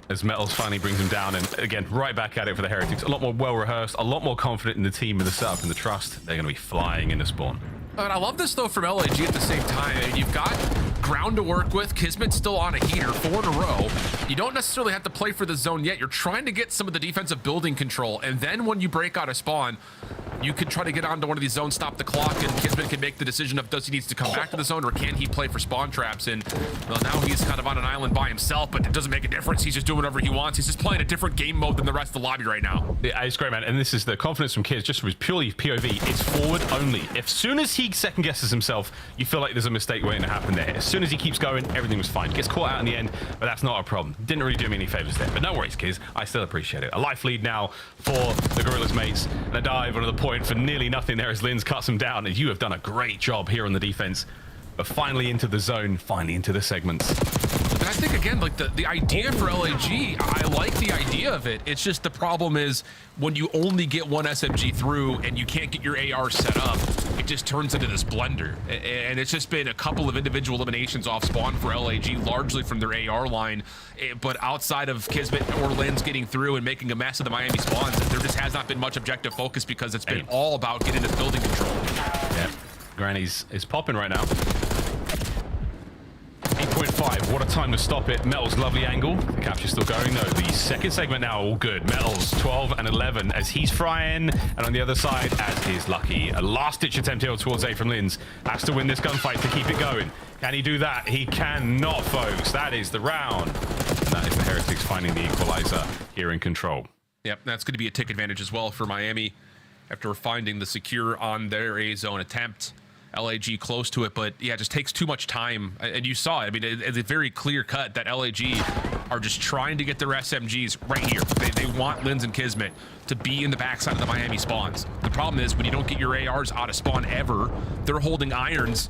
as Metals finally brings him down, and again, right back at it for the Heretics. A lot more well-rehearsed, a lot more confident in the team and the setup and the trust. They're going to be flying into spawn. And I love this, though, from LAG at the same time. You've got ground to work with. Kismet's still on a heater, 4 in a row. You don't necessarily have to play for the zone yet. You're trying to get some of the defensive building control, and then when you break out of spawn, you can try to get onto one of these zones, stop the clock, and Kismet can make the decision of does he needs to come back to the zone or can he play for spawn traps. And well, now he's kind of on an island by himself, but it doesn't make a difference. He's just doing whatever he wants. He's just playing a different game mode than the rest of the lobby right now. Yeah, it's great, man. And this is the confidence from Kiz, just from his purely POV. It's forward only. As soon as he second guesses himself, you feel like there's a mistake waiting to happen there. As soon as he keeps going, everything was fine. Gets caught out in the end, but that's not a problem. Didn't really do me any favors there. But no worries, Kiz. I still appreciate it. A life lead now for the Gorillas mates. And a dive onto the point for nearly nothing there as Linz cuts him down. And you have done a great job here on the defense. But finally into the zone, finally into the segments. And I think, again, like the idea for LAG, I like the idea of it. It's just the problem is when you only get one SMG through and you can't get your AR set up, it just turns into this blender. And it's just been a couple of individual eliminations off spawn for LAG, largely from their AR line. But outside of Kismet or Linz getting through and making a mess of the Miami spawns, there just has not been much objective focus because it's been all about getting this building control. Yeah, Granny's is popping right now. 8.5, what a time to stop it. Metal's lovely angle. The capture's still going though. The second segment now, all good. Metal's 12 and 11 as he's frying. And on the other side, as is Lucky. A last-ditch attempt here towards A from Linz. Has to win this gunfight to keep it going. Can he do that? He cannot, folks. That is the round. And that is the Heretics finding the equalizer here in Control. Yep, that's going to be a tick advantage as well for Miami after finding the secure on their A zone attempt. LAG close to it, but yeah, it just takes too much time. And you saw it. I mean, it's a very clear cut that LAG are just trying to get their SMGs right here. They want Linz and Kismet to be in the backside of the Miami spawns. The problem is when you don't get your ARs out of spawn ever, they're holding irons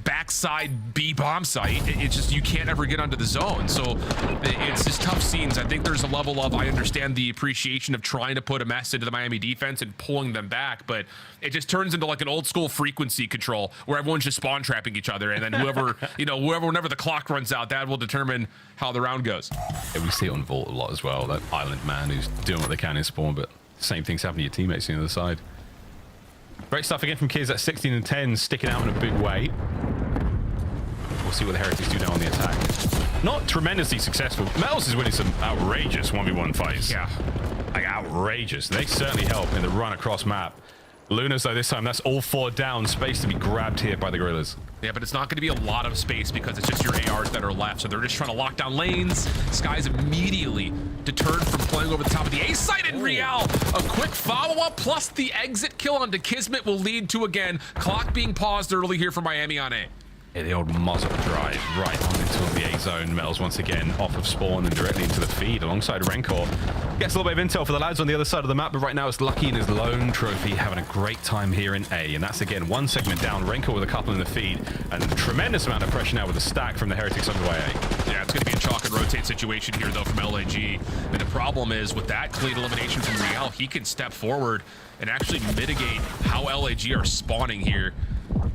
backside B bomb site. It's just, you can't ever get onto the zone. So it's just tough scenes. I think there's a level of, I understand the appreciation of trying to put a mess into the Miami defense and pulling them back, but it just turns into like an old school frequency control where everyone's just spawn trapping each other. And then whoever, whenever the clock runs out, that will determine how the round goes. Yeah, we see it on Vault a lot as well. That island man who's doing what they can in spawn, but same thing's happening to your teammates on the other side. Great stuff again from Kiz at 16 and 10, sticking out in a big way. We'll see what the Heretics do now on the attack. Not tremendously successful. Metals is winning some outrageous 1v1 fights. Yeah. Like outrageous. They certainly help in the run across map. Lunas, though, this time, that's all 4 down. Space to be grabbed here by the Gorillas. Yeah, but it's not going to be a lot of space because it's just your ARs that are left. So they're just trying to lock down lanes. Sky's immediately deterred from playing over the top of the A site, and Real, a quick follow-up plus the exit kill onto Kismet will lead to, again, clock being paused early here for Miami on A. Yeah, the old muzzle drive right on into the A zone. Metals once again off of spawn and directly into the feed alongside Rancor. Gets a little bit of intel for the lads on the other side of the map, but right now it's Lucky and his lone trophy having a great time here in A. And that's again one segment down. Rancor with a couple in the feed, and a tremendous amount of pressure now with the stack from the Heretics underway A. Yeah, it's going to be a chalk and rotate situation here though from LAG. And the problem is with that clean elimination from Real, he can step forward and actually mitigate how LAG are spawning here,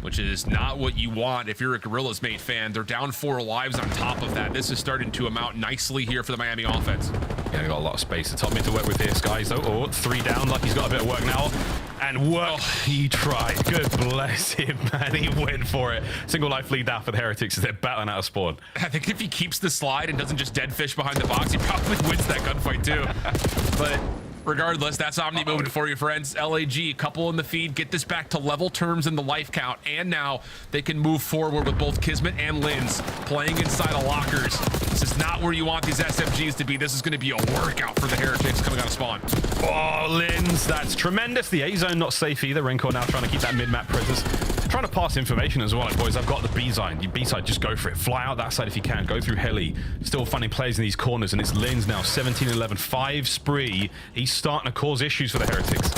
which is not what you want if you're a Gorillas mate fan. They're down 4 lives on top of that. This is starting to amount nicely here for the Miami offense. Yeah, they got a lot of space. The top mid to work with here, Skies. Oh, 3 down. Lucky's got a bit of work now. And work, he tried. Good bless him, man. He went for it. Single life lead down for the Heretics as they're battling out of spawn. I think if he keeps the slide and doesn't just dead fish behind the box, he probably wins that gunfight too. But regardless, that's Omni movement for you, friends. LAG, couple in the feed, get this back to level terms in the life count, and now they can move forward with both Kismet and Linz playing inside of lockers. This is not where you want these SMGs to be. This is going to be a workout for the Heretics coming out of spawn. Oh, Linz, that's tremendous. The A zone not safe either. Rancor now trying to keep that mid-map presence. Trying to pass information as well. Like, boys, I've got the B side. The B side, just go for it. Fly out that side if you can. Go through heli. Still finding players in these corners, and it's Linz now 17-11, 5 spree. He's starting to cause issues for the Heretics.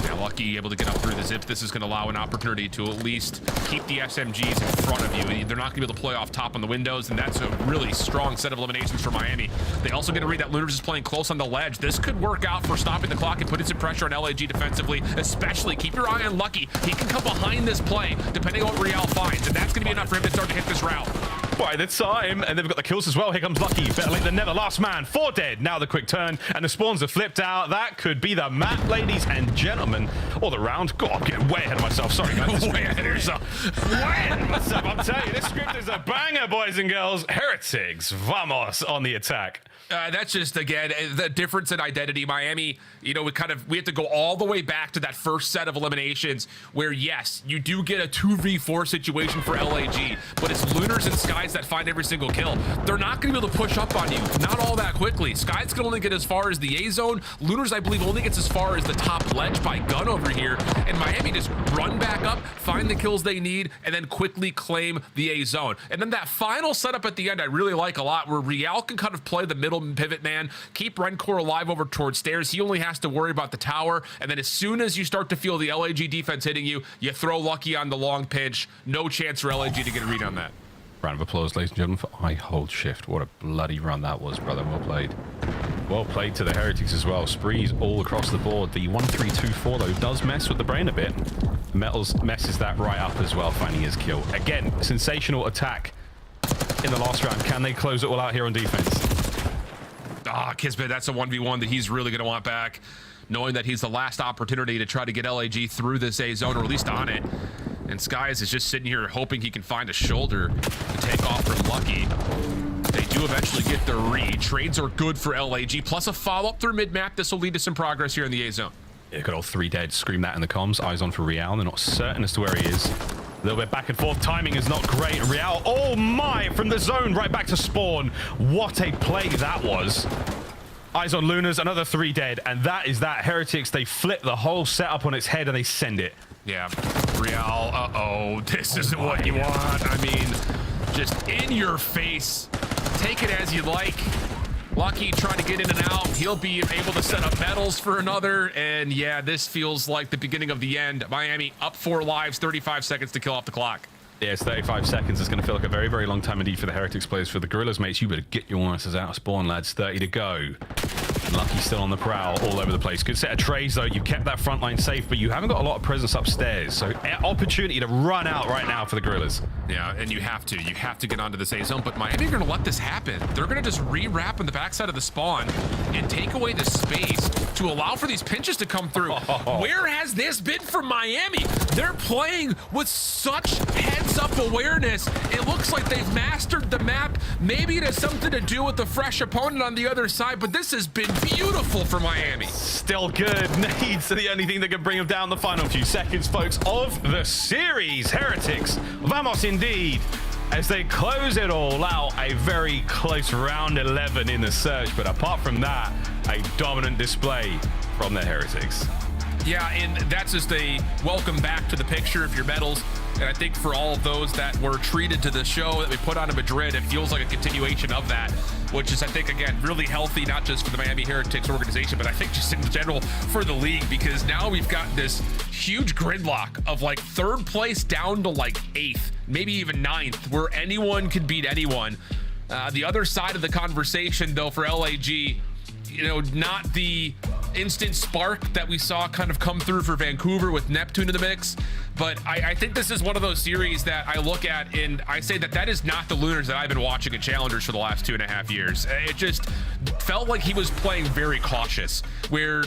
Now Lucky able to get up through the zip. This is going to allow an opportunity to at least keep the SMGs in front of you. They're not going to be able to play off top on the windows, and that's a really strong set of eliminations for Miami. They also get to read that Lunars is playing close on the ledge. This could work out for stopping the clock and putting some pressure on LAG defensively, especially keep your eye on Lucky. He can come behind this play depending on what Real finds, and that's going to be enough for him to start to hit this route. By the time, and they've got the kills as well. Here comes Lucky. Better late than never. Last man, 4 dead. Now the quick turn, and the spawns are flipped out. That could be the map, ladies and gentlemen, or the round. God, I'm getting way ahead of myself. Sorry, guys. Way ahead of yourself. Way ahead of myself. I'm telling you, this script is a banger, boys and girls. Heretics, vamos on the attack. That's just, again, the difference in identity. Miami, you know, we have to go all the way back to that first set of eliminations where, yes, you do get a 2v4 situation for LAG, but it's Lunars and Skies that find every single kill. They're not going to be able to push up on you, not all that quickly. Skies can only get as far as the A zone. Lunars, I believe, only gets as far as the top ledge by gun over here, and Miami just run back up, find the kills they need, and then quickly claim the A zone. And then that final setup at the end I really like a lot, where Real can kind of play the middle pivot man, keep Rancor alive over towards stairs. He only has to worry about the tower, and then as soon as you start to feel the LAG defense hitting you, you throw Lucky on the long pinch. No chance for LAG to get a read on that. Round of applause, ladies and gentlemen, for I Hold Shift. What a bloody run that was, brother. Well played. Well played to the Heretics as well. Sprees all across the board. The 1-3-2-4, though, does mess with the brain a bit. Metals messes that right up as well, finding his kill. Again, sensational attack in the last round. Can they close it all out here on defense? Kismet, that's a 1v1 that he's really going to want back, knowing that he's the last opportunity to try to get LAG through this A zone, or at least on it. And Skies is just sitting here hoping he can find a shoulder to take off from Lucky. They do eventually get the read. Trades are good for LAG, plus a follow-up through mid-map. This will lead to some progress here in the A zone. Yeah, got all 3 dead. Scream that in the comms. Eyes on for Real. They're not certain as to where he is. A little bit back and forth. Timing is not great. Real, oh my, from the zone right back to spawn. What a play that was. Eyes on Lunas, another 3 dead, and that is that. Heretics, they flip the whole setup on its head and they send it. Yeah, Real, uh-oh, this isn't what you want. I mean, just in your face. Take it as you like. Lucky trying to get in and out. He'll be able to set up metals for another. And yeah, this feels like the beginning of the end. Miami up 4 lives, 35 seconds to kill off the clock. Yeah, it's 35 seconds. It's going to feel like a very, very long time indeed for the Heretics players. For the Gorillas, mates, you better get your asses out of spawn, lads. 30 to go. Lucky still on the prowl all over the place. Good set of trades, though. You kept that front line safe, but you haven't got a lot of presence upstairs. So opportunity to run out right now for the Gorillas. Yeah, and you have to get onto this A zone, but Miami are going to let this happen. They're going to just re-wrap on the backside of the spawn and take away the space to allow for these pinches to come through. Where has this been for Miami? They're playing with such heads-up awareness. It looks like they've mastered the map. Maybe it has something to do with the fresh opponent on the other side, but this has been beautiful for Miami. Still good. Nades are the only thing that can bring them down the final few seconds, folks, of the series. Heretics, vamos indeed. As they close it all out, a very close round 11 in the search. But apart from that, a dominant display from the Heretics. Yeah, and that's just a welcome back to the picture of your medals. And I think for all of those that were treated to the show that we put on in Madrid, it feels like a continuation of that, which is, I think, again, really healthy, not just for the Miami Heretics organization, but I think just in general for the league, because now we've got this huge gridlock of like 3rd place down to like 8th, maybe even 9th, where anyone could beat anyone. The other side of the conversation, though, for LAG, you know, not the instant spark that we saw kind of come through for Vancouver with Neptune in the mix, but I think this is one of those series that I look at and I say that is not the Lunars that I've been watching in Challengers for the last 2.5 years. It just felt like he was playing very cautious, where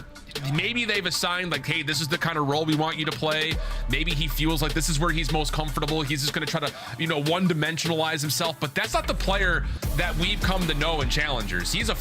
maybe they've assigned like, hey, this is the kind of role we want you to play. Maybe he feels like this is where he's most comfortable. He's just going to try to, you know, one-dimensionalize himself, but that's not the player that we've come to know in Challengers. He's a